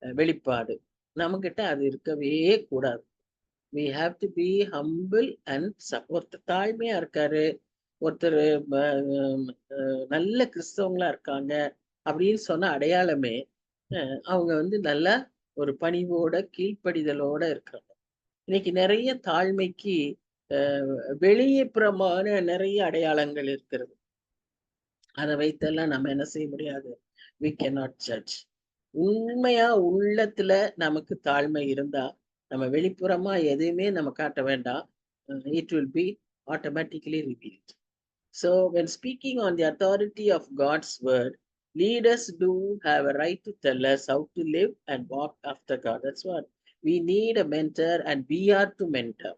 வெளிப்பாடு நம்மகிட்ட அது இருக்கவே கூடாது. We have to be humble and ஒருத்தர் தாழ்மையா இருக்காரு, ஒருத்தர் நல்ல கிறிஸ்தவங்களா இருக்காங்க அப்படின்னு சொன்ன அடையாளமே அவங்க வந்து நல்ல ஒரு பணிவோட கீழ்ப்படிதலோட இருக்காங்க. இன்னைக்கு நிறைய தாழ்மைக்கு வெளிப்புறமான நிறைய அடையாளங்கள் இருக்கிறது. அதை வைத்தெல்லாம் நம்ம என்ன செய்ய முடியாது. We cannot judge. உண்மையா உள்ளத்துல நமக்கு தாழ்மை இருந்தா நம்ம வெளிப்புறமா எதையுமே நம்ம காட்ட வேண்டாம். It will be automatically revealed. So when speaking on the authority of God's word, leaders do have a right to tell us how to live and walk after God. That's what we need, a mentor, and we are to mentor.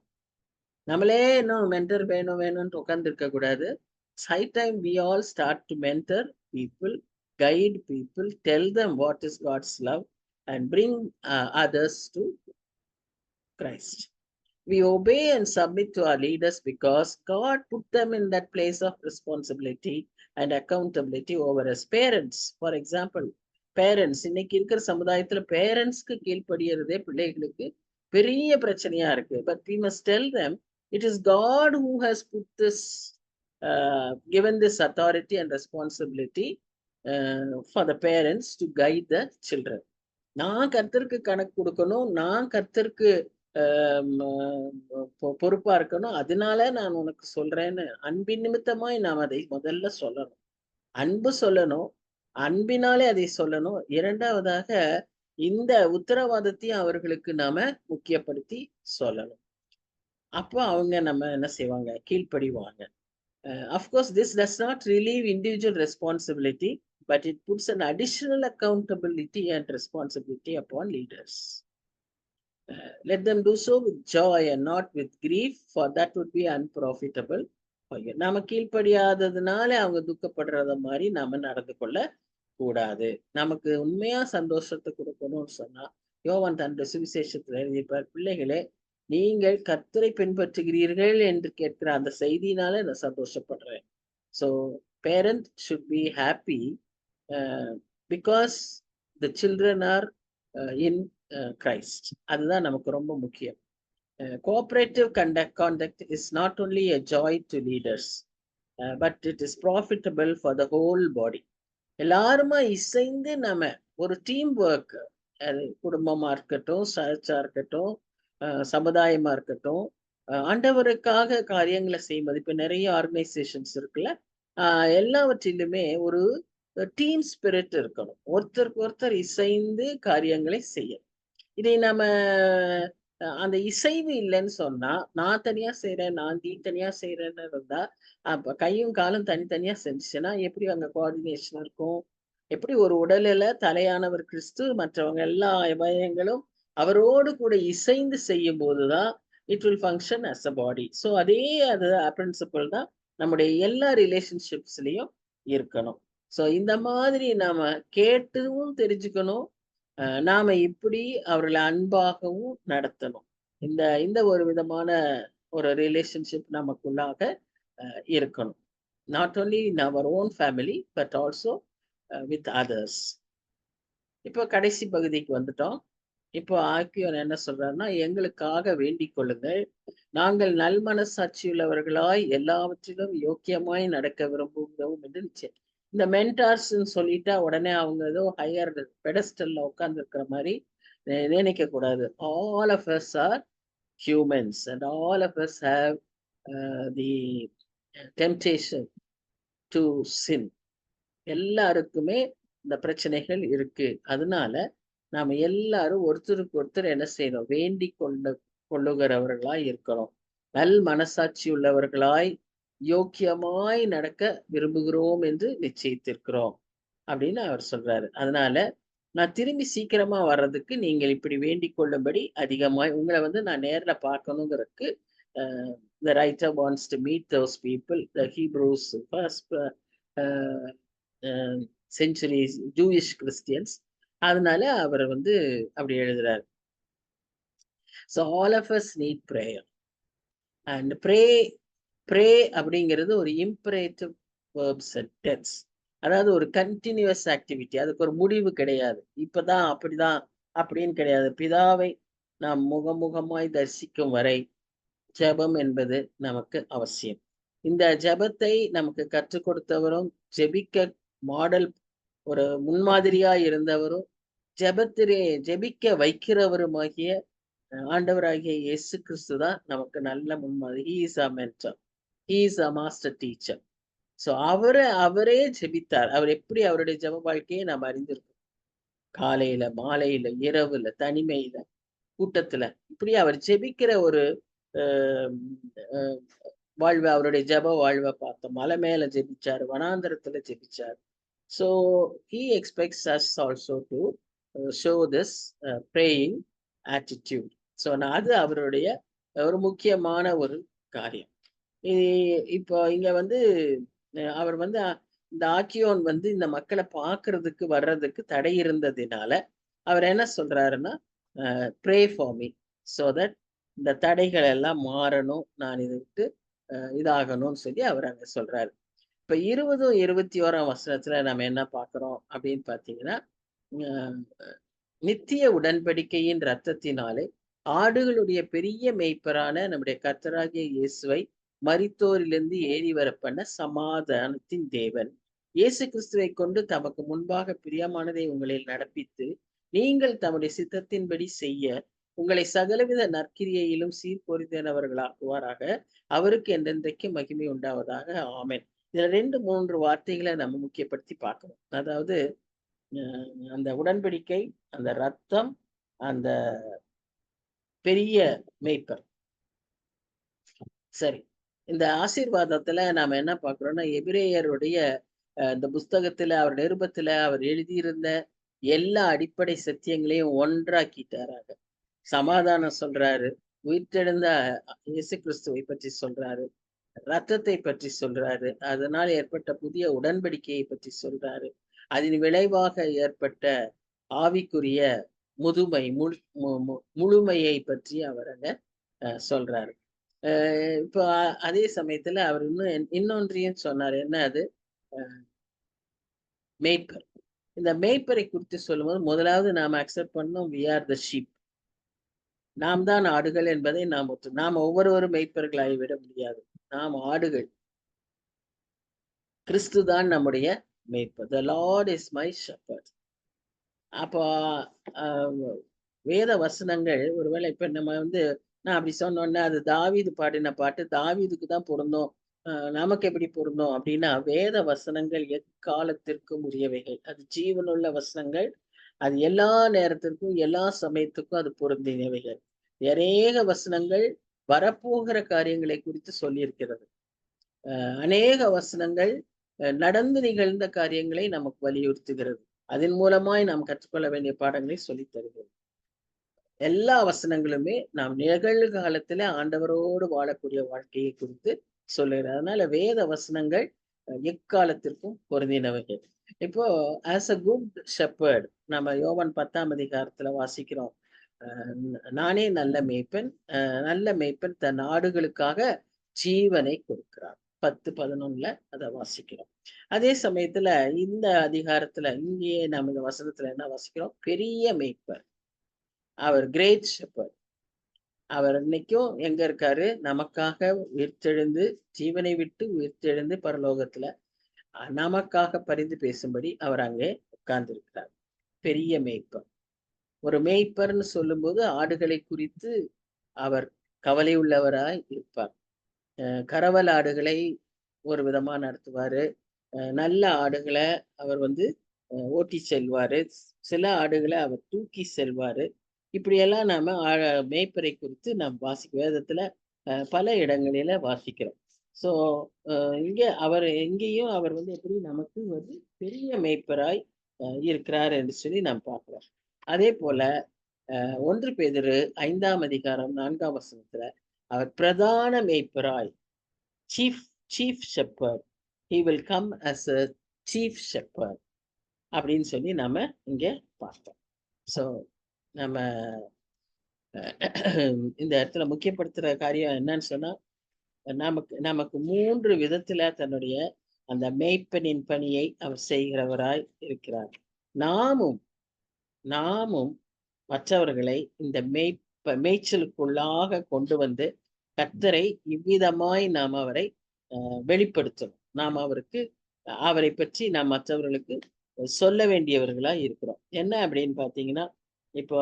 நம்மளே இன்னும் mentor வேணும்னு உட்கார்ந்து இருக்க கூடாது. It's high time we all start to mentor people, guide people, tell them what is God's love, and bring others to Christ. We obey and submit to our leaders because God put them in that place of responsibility and accountability over us. Parents, for example, parents, இன்னைக்கு இருக்கிற சமுதாயத்துல பேரண்ட்ஸ்க்கு கீழ்ப்படியறதே பிள்ளைகளுக்கு பெரிய பிரச்சனையா இருக்கு. But we must tell them it is God who has put this, given this authority and responsibility for the parents to guide the children. நான் கர்த்தருக்கு கணக்கு கொடுக்கணும், நான் கர்த்தருக்கு பொறுப்பா இருக்கணும், அதனால நான் உனக்கு சொல்றேன்னு அன்பின் நிமித்தமாய் நாம் அதை முதல்ல சொல்லணும். அன்பு சொல்லணும், அன்பினாலே அதை சொல்லணும். இரண்டாவதாக இந்த உத்தரவாதத்தையும் அவர்களுக்கு நாம முக்கியப்படுத்தி சொல்லணும். அப்போ அவங்க நம்ம என்ன செய்வாங்க, கீழ்ப்படிவாங்க. Of course, this does not relieve individual responsibility, but it puts an additional accountability and responsibility upon leaders. Let them do so with joy and not with grief, for that would be unprofitable for you. நாம கீழ்ப்படியாததுனால அவங்க துக்கப்படுறத மாதிரி நாம நடந்து கொள்ள கூடாது. நமக்கு உண்மையா சந்தோஷத்தை கொடுக்கணும்னு சொன்னா, யோவான் தன்னுடைய சுவிசேஷத்துல எழுதியிருப்பார், பிள்ளைகளே நீங்கள் கர்த்தரை பின்பற்றுகிறீர்கள் என்று கேட்கிற அந்த செய்தியினால நான் சந்தோஷப்படுறேன். So parents should be happy because the children are in Christ. அதுதான் நமக்கு ரொம்ப முக்கியம். Cooperative conduct is not only a joy to leaders, but it is profitable for the whole body. எல்லாருமா இசைந்து நம்ம ஒரு டீம் ஒர்க், அது குடும்பமா இருக்கட்டும், சர்ச்சா இருக்கட்டும், சமுதாயமா இருக்கட்டும், ஆண்டவருக்காக காரியங்களை செய்வது. இப்ப நிறைய ஆர்கனைசேஷன்ஸ் இருக்குல்ல, எல்லாவற்றிலுமே ஒரு டீம் ஸ்பிரிட் இருக்கணும். ஒருத்தருக்கு ஒருத்தர் இசைந்து காரியங்களை செய்யணும். இதை நம்ம அந்த இசைவு இல்லைன்னு சொன்னா, நான் தனியா செய்யறேன், நீ தனியா செய்யறேன்னு இருந்தா, அப்ப கையும் காலும் தனித்தனியா செஞ்சுச்சுன்னா எப்படி அங்க கோஆர்டினேஷன் இருக்கும்? எப்படி ஒரு உடலில தலையானவர் கிறிஸ்து, மற்றவங்க எல்லா அவயங்களும் அவரோடு கூட இசைந்து செய்யும் போதுதான் it will function as a body. So அதே அது பிரின்சிபல் தான் நம்முடைய எல்லா ரிலேஷன்ஷிப்ஸ்லயும் இருக்கணும். ஸோ இந்த மாதிரி நாம கேட்டும் தெரிஞ்சுக்கணும், நாம இப்படி அவர்களை அன்பாகவும் நடத்தணும். இந்த இந்த ஒரு விதமான ஒரு ரிலேஷன்ஷிப் நமக்குள்ளாக இருக்கணும். Not only in our own family but also with others. இப்போ கடைசி பகுதிக்கு வந்துட்டோம். இப்போ ஆக்கியோன் என்ன சொல்றாருன்னா, எங்களுக்காக வேண்டிக் கொள்ளுங்கள், நாங்கள் நல்மனசாட்சியுள்ளவர்களாய் எல்லாவற்றிலும் யோக்கியமாய் நடக்க விரும்புகிறோம் என்று நிச்சயம். இந்த மென்டார்ஸ்ன்னு சொல்லிட்டா உடனே அவங்க ஏதோ ஹையர் பெடஸ்டல்ல உட்கார்ந்து இருக்கிற மாதிரி நினைக்க கூடாது. All of us are humans and all of us have the temptation to sin. எல்லாருக்குமே இந்த பிரச்சனைகள் இருக்கு. அதனால நாம எல்லாரும் ஒருத்தருக்கு ஒருத்தர் என்ன செய்யணும், வேண்டிக் கொள்ளுகிறவர்களாய் இருக்கணும். நல் மனசாட்சி உள்ளவர்களாய் யோக்கியமாய் நடக்க விரும்புகிறோம் என்று நிச்சயித்திருக்கிறோம் அப்படின்னு அவர் சொல்றாரு. அதனால நான் திரும்பி சீக்கிரமா வர்றதுக்கு நீங்கள் இப்படி வேண்டிக் கொள்ளும்படி அதிகமாய் உங்களை நான் நேர்ல பார்க்கணுங்கிறதுக்கு the writer wants to meet those people, the Hebrews, first centuries Jewish Christians. அதனால அவர் அப்படி எழுதுறாரு. So all of us need prayer and pray அப்படிங்கிறது ஒரு imperative verb sentence. அதாவது ஒரு கண்டினியூஸ் ஆக்டிவிட்டி. அதுக்கு ஒரு முடிவு கிடையாது, இப்பதான் அப்படிதான் அப்படின்னு கிடையாது. பிதாவை நாம் முகமுகமாய் தரிசிக்கும் வரை ஜெபம் என்பது நமக்கு அவசியம். இந்த ஜெபத்தை நமக்கு கற்றுக் கொடுத்தவரும், ஜெபிக்க மாடல் ஒரு முன்மாதிரியா இருந்தவரும், ஜெபிக்க வைக்கிறவருமாகிய ஆண்டவராகிய இயேசு கிறிஸ்து தான் நமக்கு நல்ல முன்மாதிரி. He is a mentor, he is a master teacher. So அவரே ஜெபித்தார். அவர் எப்படி அவருடைய ஜெப வாழ்க்கையை நாம் அறிந்திருக்கோம். காலையில, மாலையில, இரவுல, தனிமையில, கூட்டத்துல, இப்படி அவர் ஜெபிக்கிற ஒரு வாழ்வை, அவருடைய ஜெப வாழ்வை பார்த்தோம். மலை மேல ஜெபிச்சார், வனாந்தரத்துல ஜெபிச்சார். So he expects us also to show this praying attitude. So அது அவருடைய ஒரு முக்கியமான ஒரு காரியம். இப்போ இங்க அவர் இந்த ஆக்கியோன் இந்த மக்களை பார்க்கறதுக்கு வர்றதுக்கு தடை இருந்ததுனால அவர் என்ன சொல்றாருன்னா, pray for me so that இந்த தடைகள் எல்லாம் மாறணும், நான் இதை விட்டு இதாகணும்னு சொல்லி அவர் அங்க சொல்றாரு. இப்ப 20, 21 வசனத்துல நம்ம என்ன பார்க்கிறோம் அப்படின்னு பார்த்தீங்கன்னா, நித்திய உடன்படிக்கையின் இரத்தத்தினாலே ஆடுகளுடைய பெரிய மேய்ப்பரான நம்முடைய கர்த்தராகிய இயேசுவை மரித்தோரிலிருந்து ஏறி வரப்பண்ண சமாதானத்தின் தேவன் இயேசு கிறிஸ்துவை கொண்டு தமக்கு முன்பாக பிரியமானதை உங்களில் நடப்பித்து, நீங்கள் தம்முடைய சித்தத்தின்படி செய்ய உங்களை சகலவித நற்கிரியையிலும் சீர்பொறிந்தவர்களாக்குவாராக. அவருக்கு என்றென்றைக்கு மகிமை உண்டாவதாக. ஆமென். இதுல 2-3 வார்த்தைகளை நம்ம முக்கியப்படுத்தி பார்க்கணும். அதாவது அந்த உடன்படிக்கை, அந்த ரத்தம், அந்த பெரிய மேய்ப்பர். சரி, இந்த ஆசீர்வாதத்துல நாம என்ன பார்க்கிறோம்னா, எபிரேயருடைய இந்த புஸ்தகத்துல, அவர் நிருபத்துல அவர் எழுதியிருந்த எல்லா அடிப்படை சத்தியங்களையும் ஒன்றாக்கிட்டாராக. சமாதானம் சொல்றாரு, உயிர்த்தெழுந்த இயேசு கிறிஸ்துவை பற்றி சொல்றாரு, ரத்தத்தை பற்றி சொல்றாரு, அதனால் ஏற்பட்ட புதிய உடன்படிக்கையை பற்றி சொல்றாரு, அதன் விளைவாக ஏற்பட்ட ஆவிக்குரிய முதுமை முழுமையை பற்றி அவர் அங்க சொல்றாரு. இப்போ அதே சமயத்துல அவர் இன்னொன்றையும் சொன்னார். என்ன அது? மேய்ப்பர். இந்த மேய்ப்பரை குறித்து சொல்லும்போது முதலாவது நாம் அக்செப்ட் பண்ணோம், we are the sheep. நாம் தான் ஆடுகள் என்பதை நாம் ஒவ்வொருவரும் மேய்ப்பர்களாகி விட முடியாது. நாம் ஆடுகள். கிறிஸ்து தான் நம்முடைய மேய்ப்பர். The Lord is my shepherd. அப்போ வேத வசனங்கள் ஒருவேளை இப்ப நம்ம நான் அப்படி சொன்னோன்னா அது தாவீது பாடின பாட்டு தாவீதுக்கு தான் பொருந்தும், நமக்கு எப்படி பொருந்தும் அப்படின்னா, வேத வசனங்கள் எக்காலத்திற்கும் உரியவைகள். அது ஜீவனுள்ள வசனங்கள். அது எல்லா நேரத்திற்கும் எல்லா சமயத்துக்கும் அது பொருந்தினவைகள். அநேக வசனங்கள் வரப்போகிற காரியங்களை குறித்து சொல்லியிருக்கிறது. அநேக வசனங்கள் நடந்து நிகழ்ந்த காரியங்களை நமக்கு வலியுறுத்துகிறது. அதன் மூலமாய் நாம் கற்றுக்கொள்ள வேண்டிய பாடங்களை சொல்லித் தருகிறது. எல்லா வசனங்களுமே நாம் நிகழ்காலத்துல ஆண்டவரோடு வாழக்கூடிய வாழ்க்கையை குறித்து சொல்லுகிறது. அதனால வேத வசனங்கள் எக்காலத்திற்கும் பொருந்தினவைகள். இப்போ ஆஸ் அ குட் ஷெப்பர்ட் நம்ம யோவான் 10ஆம் அதிகாரத்துல வாசிக்கிறோம். நானே நல்ல மேய்ப்பன் தன் ஆடுகளுக்காக ஜீவனை கொடுக்கிறார். 10:11 அதை வாசிக்கிறோம். அதே சமயத்துல இந்த அதிகாரத்துல இங்கேயே நம்ம இந்த வசனத்துல என்ன வாசிக்கிறோம்? பெரிய மேய்ப்பர், அவர் கிரேட் ஷெப்பர்ட். அவர் இன்னைக்கும் எங்க இருக்காரு? நமக்காக உயிர்த்தெழுந்து, ஜீவனை விட்டு உயிர்த்தெழுந்து பரலோகத்துல நமக்காக பரிந்து பேசும்படி அவர் அங்கே உட்கார்ந்து இருக்கிறார். பெரிய மேய்ப்பர். ஒரு மேய்ப்பர்னு சொல்லும்போது ஆடுகளை குறித்து அவர் கவலை உள்ளவராய் இருப்பார். கரவல் ஆடுகளை ஒரு விதமா நடத்துவாரு. நல்ல ஆடுகளை அவர் ஓட்டி செல்வாரு. சில ஆடுகளை அவர் தூக்கி செல்வாரு. இப்படியெல்லாம் நாம மேய்ப்பரை குறித்து நாம் வேதத்துல பல இடங்களில வாசிக்கிறோம். ஸோ இங்கேயும் அவர் எப்படி நமக்கு பெரிய மேய்ப்பராய் இருக்கிறார் என்று சொல்லி நாம் பார்க்கிறோம். அதே போல 1 பேதுரு 5ஆம் அதிகாரம் 4ஆம் வசனத்துல அவர் பிரதான மேய்ப்பராய் chief shepherd, he will come as a chief shepherd அப்படின்னு சொல்லி நாம இங்க பார்த்தோம். ஸோ நம்ம இந்த இடத்துல முக்கியப்படுத்துற காரியம் என்னன்னு சொன்னா, நமக்கு 3 விதத்துல தன்னுடைய அந்த மேய்ப்பனின் பணியை அவர் செய்கிறவராய் இருக்கிறார். நாமும் மற்றவர்களை இந்த மேய்ச்சலுக்குள்ளாக கொண்டு வந்து கர்த்தரை இவ்விதமாய் நாம் அவரை வெளிப்படுத்தணும். நாம் அவரை பற்றி நாம் மற்றவர்களுக்கு சொல்ல வேண்டியவர்களா இருக்கிறோம். என்ன அப்படின்னு பாத்தீங்கன்னா, இப்போ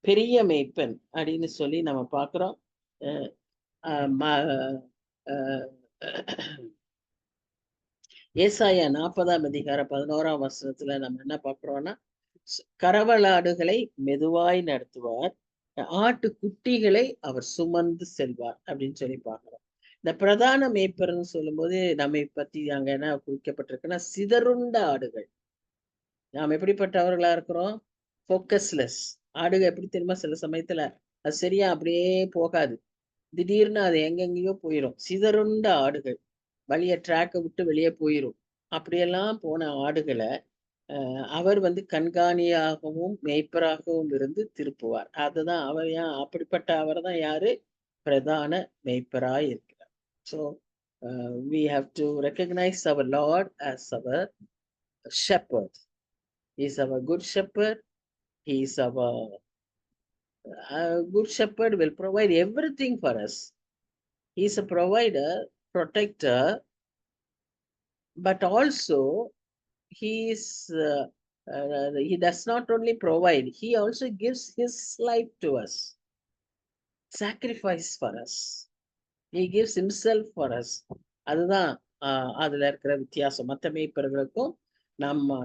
பெரிய மேய்ப்பன் அப்படின்னு சொல்லி நம்ம பார்க்கிறோம். ஏசாயா 40ஆம் அதிகாரம் 11ஆம் வசனத்துல நம்ம என்ன பார்க்கிறோம்னா, கரவலாடுகளை மெதுவாய் நடத்துவார், ஆட்டு குட்டிகளை அவர் சுமந்து செல்வார் அப்படின்னு சொல்லி பார்க்கிறோம். இந்த பிரதான மேய்ப்பர்னு சொல்லும்போது நம்மை பத்தி அங்க என்ன குறிக்கப்பட்டிருக்குன்னா, சிதறுண்ட ஆடுகள். நாம் எப்படிப்பட்டவர்களா இருக்கிறோம்? ஃபோக்கஸ்லெஸ் ஆடுகள். எப்படி தெரியுமா? சில சமயத்துல அது சரியா அப்படியே போகாது, திடீர்னு அது எங்கெங்கேயோ போயிடும். சிதறுண்ட ஆடுகள் வழிய ட்ராக்கை விட்டு வெளியே போயிடும். அப்படியெல்லாம் போன ஆடுகளை அவர் கண்காணியாகவும் மேய்ப்பராகவும் இருந்து திருப்புவார். அதுதான் அவர். அப்படிப்பட்ட அவர் தான் யாரு? பிரதான மேய்ப்பராய் இருக்கிறார். So we have to recognize our Lord as our shepherd. He is our good shepherd. He is our good shepherd will provide everything for us. He is a provider, protector, but also he does not only provide, he also gives his life to us, sacrifice for us. He gives himself for us. அதுதான் அதுல இருக்கிற வித்தியாசம். மற்ற மேய்ப்பர்களுக்கும்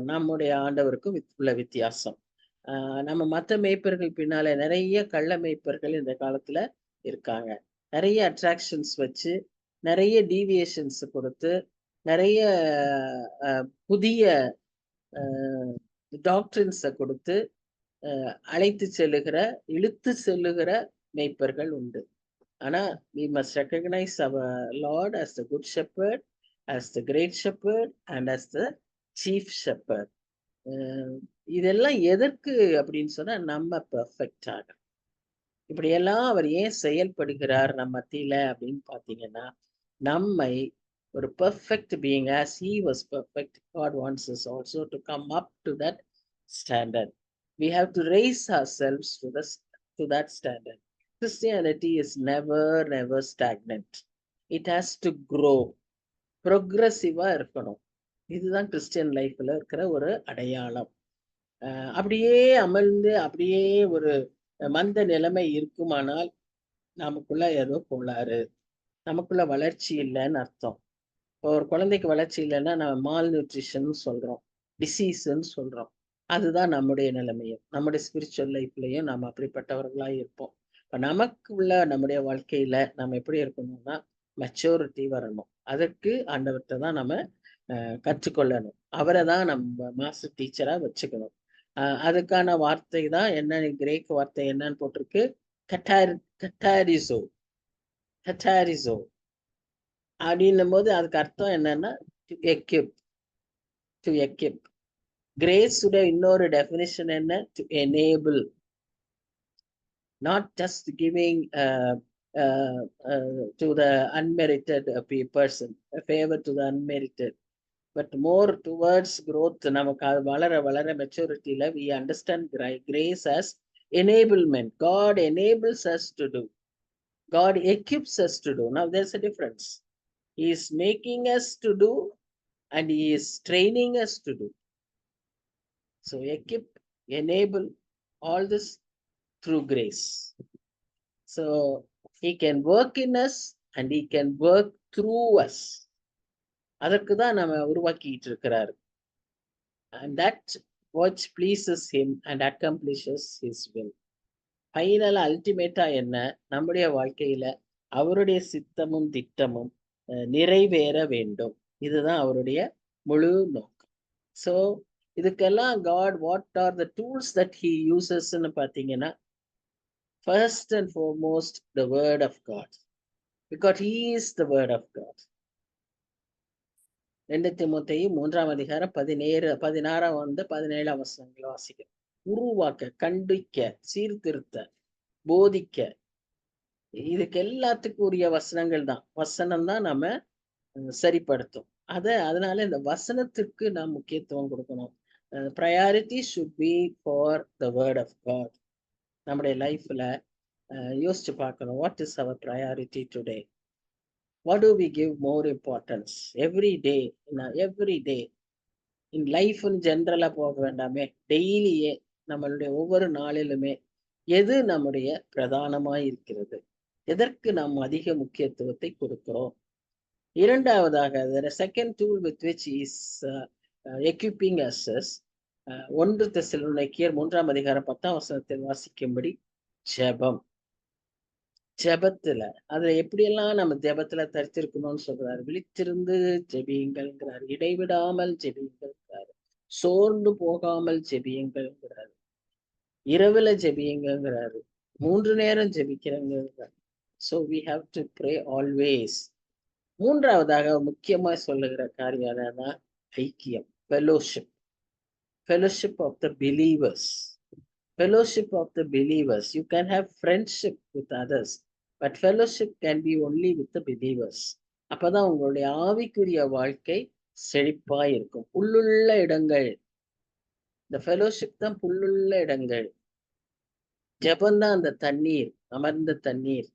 நம்முடைய ஆண்டவருக்கும் உள்ள வித்தியாசம். நம்ம மற்ற மேய்ப்பர்கள் பின்னால நிறைய கள்ள மேய்ப்பர்கள் இந்த காலத்துல இருக்காங்க. நிறைய அட்ராக்ஷன்ஸ் வச்சு, நிறைய டீவியேஷன்ஸ் கொடுத்து, நிறைய புதிய டாக்டரின்ஸை கொடுத்து அழைத்து செல்லுகிற, இழுத்து செல்லுகிற மேய்ப்பர்கள் உண்டு. ஆனா we must recognize our Lord as the good shepherd, as the great shepherd and as the chief shepherd. இதெல்லாம் எதற்கு அப்படின்னு சொன்னா நம்ம பெர்ஃபெக்ட் ஆக. இப்படியெல்லாம் அவர் ஏன் செயல்படுகிறார் நம்ம மத்தியில அப்படின்னு பாத்தீங்கன்னா, நம்மை ஒரு perfect being as he was perfect, God wants us also to come up to that standard. We have to raise ourselves to that standard. Christianity is never stagnant. It has to grow. ப்ரொக்ரெசிவா இருக்கணும். இதுதான் Christian லைஃப்ல இருக்கிற ஒரு அடையாளம். அப்படியே அமர்ந்து அப்படியே ஒரு மந்த நிலைமை இருக்குமானால் நமக்குள்ள ஏதோ கோளாறு, நமக்குள்ள வளர்ச்சி இல்லைன்னு அர்த்தம். இப்போ ஒரு குழந்தைக்கு வளர்ச்சி இல்லைன்னா நம்ம மால் நியூட்ரிஷன் சொல்றோம், டிசீஸ்ன்னு சொல்றோம். அதுதான் நம்முடைய நிலைமையும், நம்முடைய ஸ்பிரிச்சுவல் லைஃப்லயும் நம்ம அப்படிப்பட்டவர்களா இருப்போம். இப்போ நமக்கு உள்ள நம்முடைய வாழ்க்கையில நம்ம எப்படி இருக்கணும்னா மெச்சூரிட்டி வரணும். அதற்கு ஆண்டவர்கிட்ட தான் நம்ம கற்றுக்கொள்ளணும். அவரை தான் நம்ம மாஸ்டர் டீச்சரா வச்சுக்கணும். அதுக்கான வார்த்தை தான் என்ன, கிரேக் வார்த்தை என்னன்னு போட்டிருக்கு, கட்டாரிசோ. கட்டாரிசோ அப்படின்னும் போது அதுக்கு அர்த்தம் என்னன்னா to equip. To equip. Grace உடைய இன்னொரு டெஃபினிஷன் என்ன, to enable. Not just giving to the unmerited person, a favor to the unmerited, but more towards growth. நமக்கு வளர மெச்சூரிட்டியில we understand grace as enablement. God enables us to do. God equips us to do. Now there's a difference. He is making us to do and he is training us to do. So equip, enable, all this through grace. So he can work in us and he can work through us. அதற்கு தான் நம்ம உருவாக்கிட்டு இருக்கிறார். And that which pleases him and accomplishes his will. ஃபைனலா அல்டிமேட்டா என்ன, நம்முடைய வாழ்க்கையில அவருடைய சித்தமும் திட்டமும் நிறைவேற வேண்டும். இதுதான் அவருடைய முழு நோக்கம். ஸோ இதுக்கெல்லாம் God what are the tools that he uses ன்னு பார்த்தீங்கன்னா, first and foremost the word of God, because he is the word of God. 2 தீமோத்தேயு 3ஆம் அதிகாரம் 16 வந்து 17 வசனங்களை வாசிக்கிறோம். உருவாக்க, கண்டிக்க, சீர்திருத்த, போதிக்க, இதுக்கு எல்லாத்துக்கும் உரிய வசனங்கள் தான். வசனம் தான் நம்ம சரிப்படுத்தும். அதனால இந்த வசனத்திற்கு நாம் முக்கியத்துவம் கொடுக்கணும். Priority should be for the word of God. நம்முடைய லைஃப்ல யோசிச்சு பார்க்கணும், what is our priority today? What do we give more importance every day? Every day in life in general போக வேண்டாமே, டெய்லியே நம்மளுடைய ஒவ்வொரு நாளிலுமே எது நம்முடைய பிரதானமாய் இருக்கிறது, எதற்கு நாம் அதிக முக்கியத்துவத்தை கொடுக்கிறோம்? இரண்டாவதாக the second tool with which is equipping us is 1 தெசலோனிக்கேயர் 3ஆம் அதிகாரம் 10ஆம் வசனத்தில் வாசிக்கும்படி ஜெபம். ஜெபத்துல அதுல எப்படியெல்லாம் நம்ம ஜெபத்துல தரித்திருக்கணும்னு சொல்றாரு. விழித்திருந்து ஜெபியுங்கள்ங்கிறாரு, இடைவிடாமல் ஜெபியுங்கள்ங்கிறாரு, சோர்ந்து போகாமல் ஜெபியுங்கள்ங்கிறாரு, இரவுல ஜெபியுங்கங்கிறாரு, 3 நேரம் ஜெபிக்கிறங்கிறாரு. So we have to pray always. மூன்றாவதாக முக்கியமா சொல்லுகிற காரியம் என்னன்னா ஐக்கியம், fellowship. Fellowship of the believers. Fellowship of the believers. You can have friendship with others, but fellowship can be only with the believers. அப்பதான் உங்களுடைய ஆவிக்குரிய வாழ்க்கை செழிப்பா இருக்கும். புல்லுள்ள இடங்கள், இந்த ஃபெலோஷிப் தான் புல்லுள்ள இடங்கள். ஜெபந்தான் அந்த தண்ணீர், அமர்ந்த தண்ணீர்,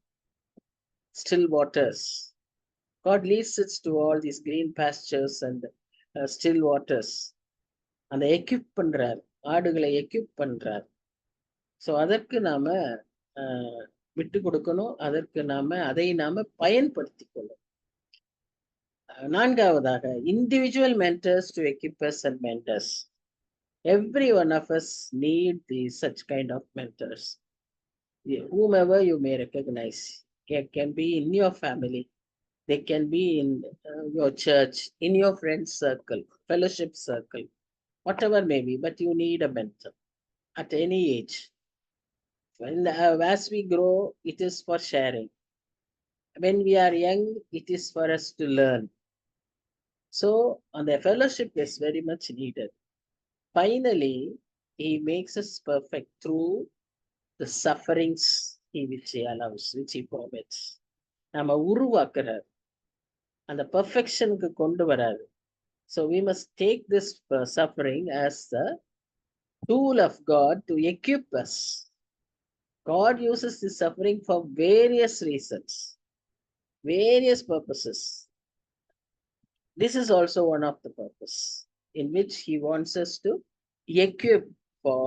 still waters. God leads us to all these green pastures and still waters. அந்த எக்யூப் பண்றார், ஆடுகளை எக்யூப் பண்றார். ஸோ அதற்கு நாம விட்டு கொடுக்கணும், அதற்கு அதை நாம பயன்படுத்தி கொள்ளணும். நான்காவதாக individual mentors to equip us and mentors. Every one of us need such kind of mentors. Whomever you may recognize, it can be in your family, they can be in your church, in your friend circle, fellowship circle, whatever may be, but you need a mentor. at any age. As we grow, it is for sharing. When we are young, it is for us to learn. So the fellowship is very much needed. Finally, he makes us perfect through the sufferings which he allows, which he permits. நம்ம உருவாக்குறார், அந்த பெர்ஃபெக்ஷனுக்கு கொண்டு வராரு. So we must take this suffering as the tool of God to equip us. God uses this suffering for various reasons, various purposes. This is also one of the purpose in which he wants us to equip for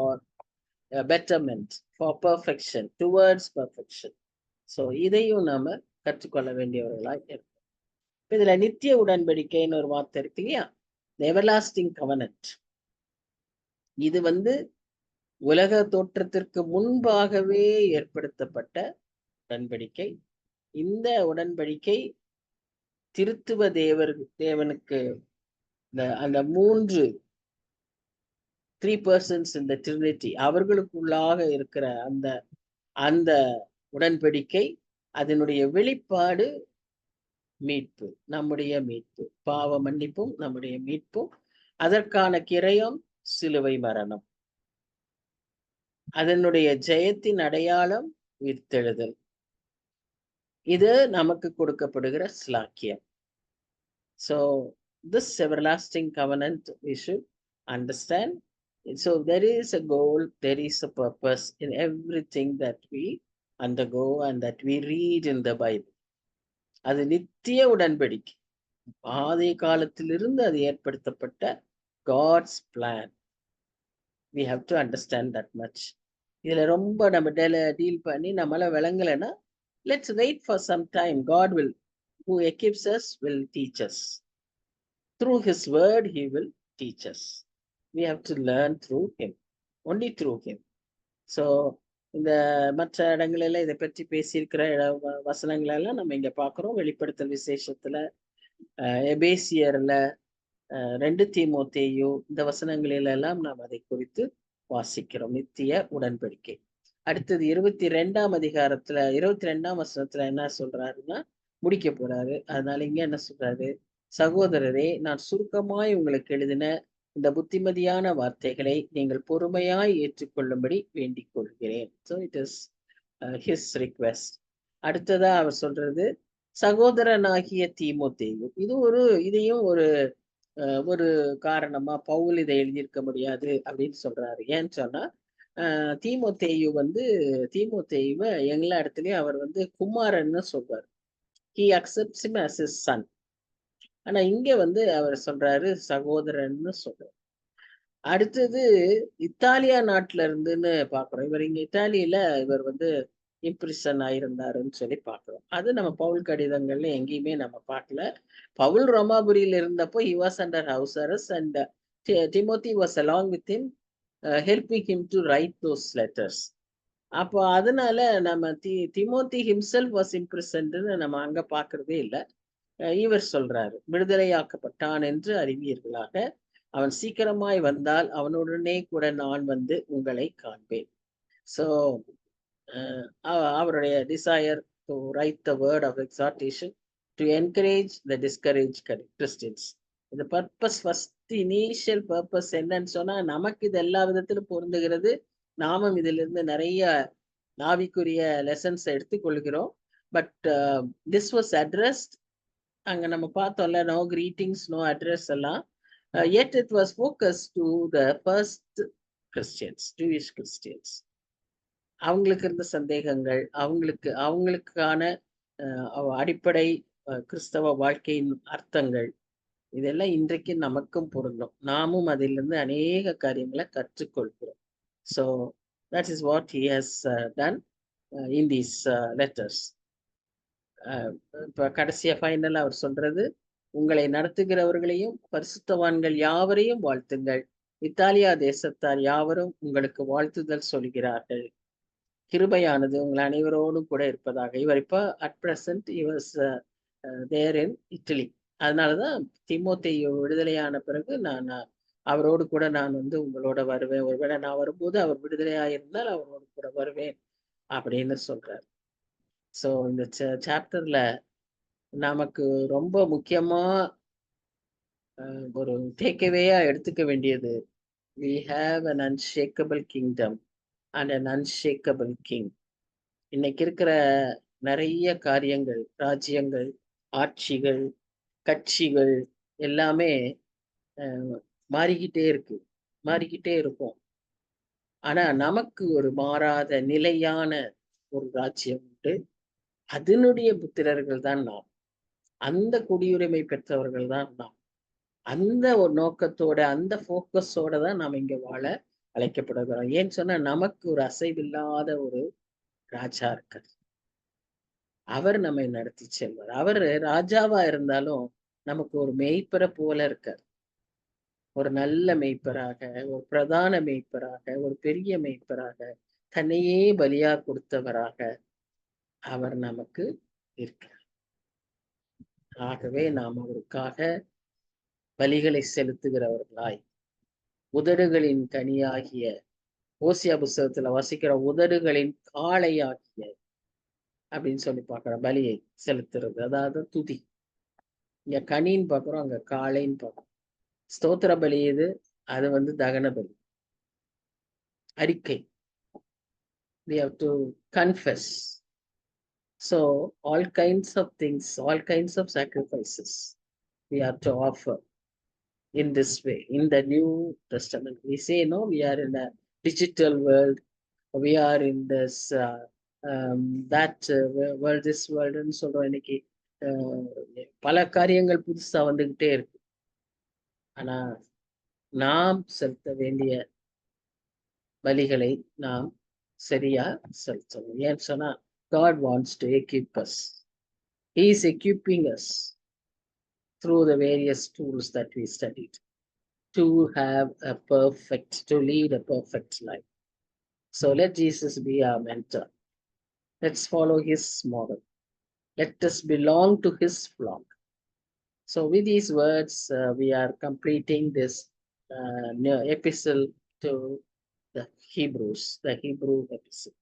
a betterment, for perfection, towards perfection. So இதையும் நாம கற்றுக்கொள்ள வேண்டியவர்களாய் இருக்கும். இதுல நித்திய உடன்படிக்கைன்னு ஒரு வார்த்தை இருக்கு இல்லையா, எவர்லாஸ்டிங் கவனன்ட். இது உலக தோற்றத்திற்கு முன்பாகவே ஏற்படுத்தப்பட்ட உடன்படிக்கை. இந்த உடன்படிக்கை திருத்துவ தேவனுக்கு அந்த 3 persons in the Trinity அவர்களுக்குள்ளாக இருக்கிற அந்த உடன்படிக்கை, அதனுடைய வெளிப்பாடு மீட்பு, நம்முடைய மீட்பு, பாவ மன்னிப்பும் நம்முடைய மீட்பும். அதற்கான கிரயம் சிலுவை மரணம். அதனுடைய ஜெயத்தின் அடையாளம் உயிர்த்தெழுதல். இது நமக்கு கொடுக்கப்படுகிற ஸ்லாக்கியம். So this everlasting covenant we should understand. So there is a goal, there is a purpose in everything that we undergo and that we read in the Bible. அது நித்திய உடன்படிக்கை, ஆதி காலத்திலிருந்து அது ஏற்படுத்தப்பட்ட God's plan. We have to understand that much. இதுல ரொம்ப நம்ம deal பண்ணி நம்மளால விளங்கலைன்னா, let's wait for some time. God will, who equips us, will teach us. Through his word, he will teach us. We have to learn through him, only through him. So இந்த மற்ற இடங்களில இதை பற்றி பேசியிருக்கிற வசனங்களெல்லாம் நம்ம இங்க பார்க்கிறோம். வெளிப்படுத்தல் விசேஷத்துல, எபேசியர்ல, 2 தீமோத்தேயு, இந்த வசனங்களிலெல்லாம் நாம் அதை குறித்து வாசிக்கிறோம். நித்திய உடன்படிக்கை. அடுத்தது 22ஆம் அதிகாரத்துல 22ஆம் வசனத்துல என்ன சொல்றாருன்னா, முடிக்க போறாரு. அதனால இங்க என்ன சொல்றாரு, சகோதரரே, நான் சுருக்கமாய் உங்களுக்கு எழுதின இந்த புத்திமதியான வார்த்தைகளை நீங்கள் பொறுமையாய் ஏற்றுக்கொள்ளும்படி வேண்டிக் கொள்கிறேன். So it is his request. அடுத்ததா அவர் சொல்றது, சகோதரனாகிய தீமோத்தேயு. இதையும் ஒரு காரணமா பவுல் இதை எழுதியிருக்க முடியாது அப்படின்னு சொல்றாரு. ஏன்னு சொன்னா, தீமோத்தேயுவ எல்லா இடத்துலயும் அவர் குமாரன்னு சொல்றாரு. He accepts him as his son. ஆனா இங்க அவர் சொல்றாரு சகோதரன்னு சொல்றாரு. அடுத்தது இத்தாலியா நாட்டுல இருந்துன்னு பாக்குறோம். இவர் இங்க இத்தாலியில இவர் இம்ப்ரிசன் ஆயிருந்தாருன்னு சொல்லி பாக்குறோம். அது நம்ம பவுல் கடிதங்கள்ல எங்கேயுமே நம்ம பார்க்கல. பவுல் ரோமாபுரியில இருந்தப்போ he was under house arrest and Timothy was along with him, helping him to write those letters. அப்போ அதனால நம்ம Timothy himself was imprisoned நம்ம அங்க பாக்குறதே இல்லை. இவர் சொல்றாரு, விடுதலையாக்கப்பட்டான் என்று அறிவீர்களாக. அவன் சீக்கிரமாய் வந்தால் அவனுடனே கூட நான் உங்களை காண்பேன். So அவருடைய desire to write the word of exhortation to encourage the discouraged Christians. The purpose, first initial purpose என்னன்னு சொன்னா, நமக்கு இது எல்லா விதத்திலும் பொருந்துகிறது. நாமும் இதிலிருந்து நிறைய நாவிக்குரிய லெசன்ஸ் எடுத்துக்கொள்கிறோம். பட் this was addressed, அங்க நம்ம பார்த்தோம்ல, no greetings, no address எல்லாம். Yet it was focused to the first Christians, Jewish Christians. அவங்களுக்கு இருந்த சந்தேகங்கள், அவங்களுக்கான அடிப்படை கிறிஸ்தவ வாழ்க்கையின் அர்த்தங்கள், இதெல்லாம் இன்றைக்கு நமக்கும் பொருந்தும். நாமும் அதிலிருந்து அநேக காரியங்களை கற்றுக்கொள்கிறோம். So that is what he has done in these letters. இப்ப கடைசியா ஃபைனலா அவர் சொல்றது, உங்களை நடத்துகிறவர்களையும் பரிசுத்தவான்கள் யாவரையும் வாழ்த்துங்கள். இத்தாலியா தேசத்தார் யாவரும் உங்களுக்கு வாழ்த்துதல் சொல்கிறார்கள். கிருபையானது உங்கள் அனைவரோடும் கூட இருப்பதாக. இவர் இப்ப at present he was there in Italy. அதனாலதான் தீமோத்தேயு விடுதலையான பிறகு நான் அவரோடு கூட நான் உங்களோட வருவேன். ஒருவேளை நான் வரும்போது அவர் விடுதலையாயிருந்தால் அவரோடு கூட வருவேன் அப்படின்னு சொல்றார். சோ இந்த சாப்டர்ல நமக்கு ரொம்ப முக்கியமா ஒரு டேக்அவேயா எடுத்துக்க வேண்டியது, we have an unshakable kingdom and an unshakable king. இன்னைக்கு இருக்கிற நிறைய காரியங்கள், ராஜ்யங்கள், ஆட்சிகள், கட்சிகள் எல்லாமே மாறிக்கிட்டே இருக்கு, மாறிக்கிட்டே இருக்கும். ஆனா நமக்கு ஒரு மாறாத நிலையான ஒரு ராஜ்யம் உண்டு. அதனுடைய புத்திரர்கள் தான் நாம். அந்த குடியுரிமை பெற்றவர்கள் தான் நாம். அந்த ஒரு நோக்கத்தோட, அந்த போக்கஸோட தான் நாம் இங்க வாழ அழைக்கப்படுகிறோம். ஏன்னு சொன்னா நமக்கு ஒரு அசைவில்லாத ஒரு ராஜா இருக்கார். அவர் நம்மை நடத்தி செல்வார். அவரு ராஜாவா இருந்தாலும் நமக்கு ஒரு மேய்ப்பரை போல இருக்கார். ஒரு நல்ல மேய்ப்பராக, ஒரு பிரதான மேய்ப்பராக, ஒரு பெரிய மேய்ப்பராக, தன்னையே பலியா கொடுத்தவராக அவர் நமக்கு இருக்கிறார். ஆகவே நாம் அவருக்காக பலிகளை செலுத்துகிறவர்களாய், உதடுகளின் கனியாகிய, ஓசியா புஸ்தகத்துல வாசிக்கிற உதடுகளின் காளையாகிய அப்படின்னு சொல்லி பார்க்கிறோம், பலியை செலுத்துறது, அதாவது துதி. இங்க கனின்னு பார்க்கிறோம், அங்க காளைன்னு பார்க்கிறோம். ஸ்தோத்திர பலி இது, அது தகன பலி, அறிக்கை. We have to confess. So all kinds of things, all kinds of sacrifices we have to offer in this way. In the New Testament, we say, no, we are in a digital world. We are in this, that world, this world. சொல்றோம் இன்னைக்கு. பல காரியங்கள் புதுசா வந்துகிட்டே இருக்கு. ஆனா நாம் செலுத்த வேண்டிய பலிகளை நாம் சரியா செலுத்தணும். ஏன்னு சொன்னா God wants to equip us. He is equipping us through the various tools that we studied to have a perfect, to lead a perfect life. So let Jesus be our mentor. Let's follow his model. Let us belong to his flock. So with these words, we are completing this epistle to the Hebrews, the Hebrew epistle.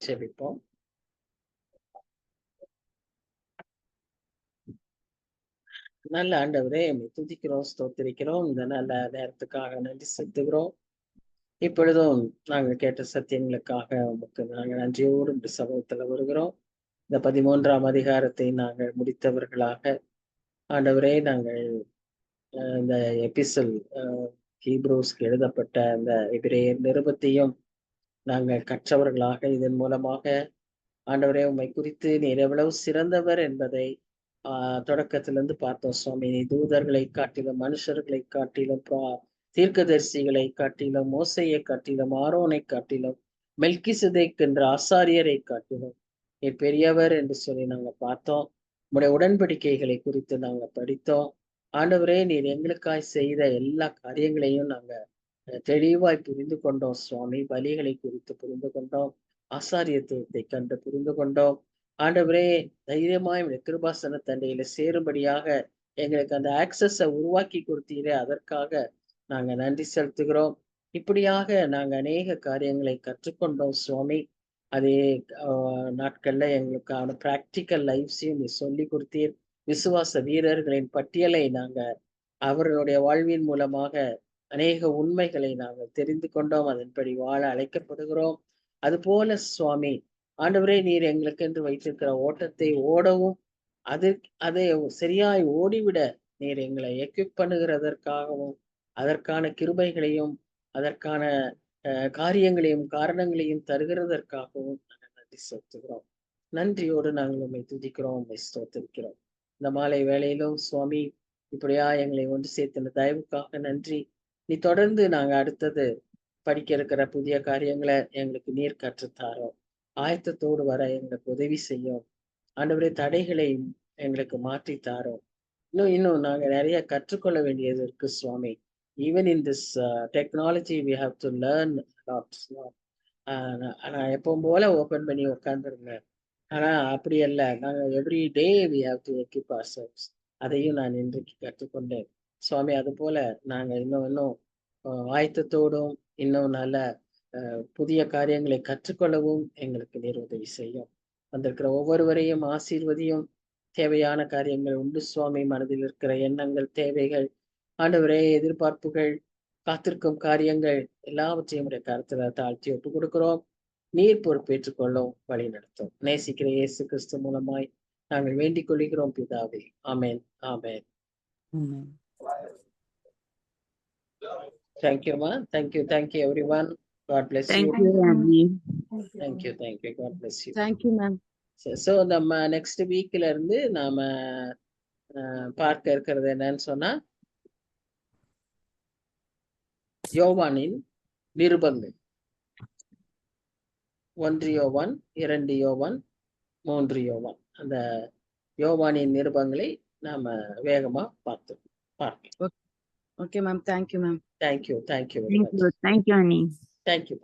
செபிப்போம். நல்ல ஆண்டவரே, துதிக்கிறோம், ஸ்தோத்திரிக்கிறோம். இந்த நல்ல நேரத்துக்காக நன்றி செலுத்துகிறோம். இப்பொழுதும் நாங்கள் கேட்ட சத்தியங்களுக்காக உங்களுக்கு நாங்கள் நன்றியோடு இந்த சமூகத்துல வருகிறோம். இந்த 13ஆம் அதிகாரத்தை நாங்கள் முடித்தவர்களாக ஆண்டவரே, நாங்கள் இந்த எபிசல் ஹீப்ரூஸ்க்கு எழுதப்பட்ட அந்த எபிரேயர் நிருபத்தையும் நாங்கள் கற்றவர்களாக இதன் மூலமாக ஆண்டவரே, உம்மை குறித்து நீர் எவ்வளவு சிறந்தவர் என்பதை தொடக்கத்திலிருந்து பார்த்தோம் சுவாமி. நீ தூதர்களை காட்டிலும், மனுஷர்களை காட்டிலும், தீர்க்கதரிசிகளை காட்டிலும், மோசையை காட்டிலும், ஆரோனை காட்டிலும், மெல்கிசதேக் என்ற ஆசாரியரை காட்டிலும் நீ பெரியவர் என்று சொல்லி நாங்க பார்த்தோம். உங்களுடைய உடன்படிக்கைகளை குறித்து நாங்க படித்தோம். ஆண்டவரே, நீர் எங்களுக்காய் செய்த எல்லா காரியங்களையும் நாங்க தெளிவாய் புரிந்து கொண்டோம் சுவாமி. பலிகளை குறித்து புரிந்து கொண்டோம், ஆசாரியத்துவத்தை கண்டு புரிந்து கொண்டோம். ஆண்டவரே, தைரியமாய் கிருபாசன தண்டையில சேரும்படியாக எங்களுக்கு அந்த ஆக்சஸை உருவாக்கி கொடுத்தீரே, அதற்காக நாங்க நன்றி செலுத்துகிறோம். இப்படியாக நாங்க அநேக காரியங்களை கற்றுக்கொண்டோம் சுவாமி. அதே நாட்கள்ல எங்களுக்கான பிராக்டிக்கல் லைஃப்ஸையும் நீ சொல்லி கொடுத்தீர். விசுவாச வீரர்களின் பட்டியலை நாங்க அவர்களுடைய வாழ்வின் மூலமாக அநேக உண்மைகளை நாங்கள் தெரிந்து கொண்டோம். அதன்படி வாழ அழைக்கப்படுகிறோம். அதுபோல சுவாமி ஆண்டவரே, நீர் எங்களுக்கு என்று வைத்திருக்கிற ஓட்டத்தை ஓடவும், அதை சரியாய் ஓடிவிட நீர் எங்களை எக்விப் பண்ணுகிறதற்காகவும், அதற்கான கிருபைகளையும், அதற்கான காரியங்களையும், காரணங்களையும் தருகிறதற்காகவும் நாங்கள் நன்றி செலுத்துகிறோம். நன்றியோடு நாங்கள் உண்மை துதிக்கிறோம், உண்மை ஸ்தோத்திரிக்கிறோம். இந்த மாலை வேளையிலும் சுவாமி, இப்படியா எங்களை ஒன்று சேர்த்த தயவுக்காக நன்றி. நீ தொடர்ந்து நாங்க அடுத்தது படிக்க இருக்கிற புதிய காரியங்களை எங்களுக்கு நீர் கற்றுத்தாரோம். ஆயத்தத்தோடு வர எங்களுக்கு உதவி செய்யும். ஆண்டவரே, தடைகளை எங்களுக்கு மாற்றி தாரோம். இன்னும் நாங்க நிறைய கற்றுக்கொள்ள வேண்டியது இருக்கு சுவாமி. Even in this technology we have to learn lots. நான் எப்பவும் போல ஓபன் பண்ணி உட்காந்துருங்க. ஆனா அப்படி அல்ல, நாங்க every day we have to equip ourselves. அதையும் நான் இன்றைக்கு கற்றுக்கொண்டேன். சுவாமி அது போல நாங்க இன்னும் ஆயத்தத்தோடும் இன்னும் நல்ல புதிய காரியங்களை கற்றுக்கொள்ளவும் எங்களுக்கு நீர் உதவி செய்யும். வந்திருக்கிற ஒவ்வொருவரையும் ஆசீர்வதியும். தேவையான காரியங்கள் உண்டு சுவாமி. மனதில் இருக்கிற எண்ணங்கள், தேவைகள், ஆண்டவரே எதிர்பார்ப்புகள், காத்திருக்கும் காரியங்கள் எல்லாவற்றையும் உடைய கருத்துல தாழ்த்தி ஒப்பு கொடுக்கிறோம். நீர் பொறுப்பேற்றுக் கொள்ளும், வழி நடத்தும். நேசிக்கிற இயேசு கிறிஸ்து மூலமாய் நாங்கள் வேண்டிக் கொள்கிறோம் பிதாவே. ஆமென், ஆமென். Thank you, ma. Thank you, everyone. God bless you. Thank you, Annie. Thank you. God bless you. Thank you, ma'am. So நம்ம நெக்ஸ்ட் வீக்ல இருந்து நாம பார்க்க இருக்கிறது என்னன்னு சொன்னா, யோவானின் நிருபங்கள். 1 யோவான், 2 யோவான், 3 யோவான். அந்த யோவானின் நிருபங்களை நாம வேகமா பார்க்கலாம். Okay, ma'am. Thank you, ma'am. Thank you. Thank you, Annie. Thank you,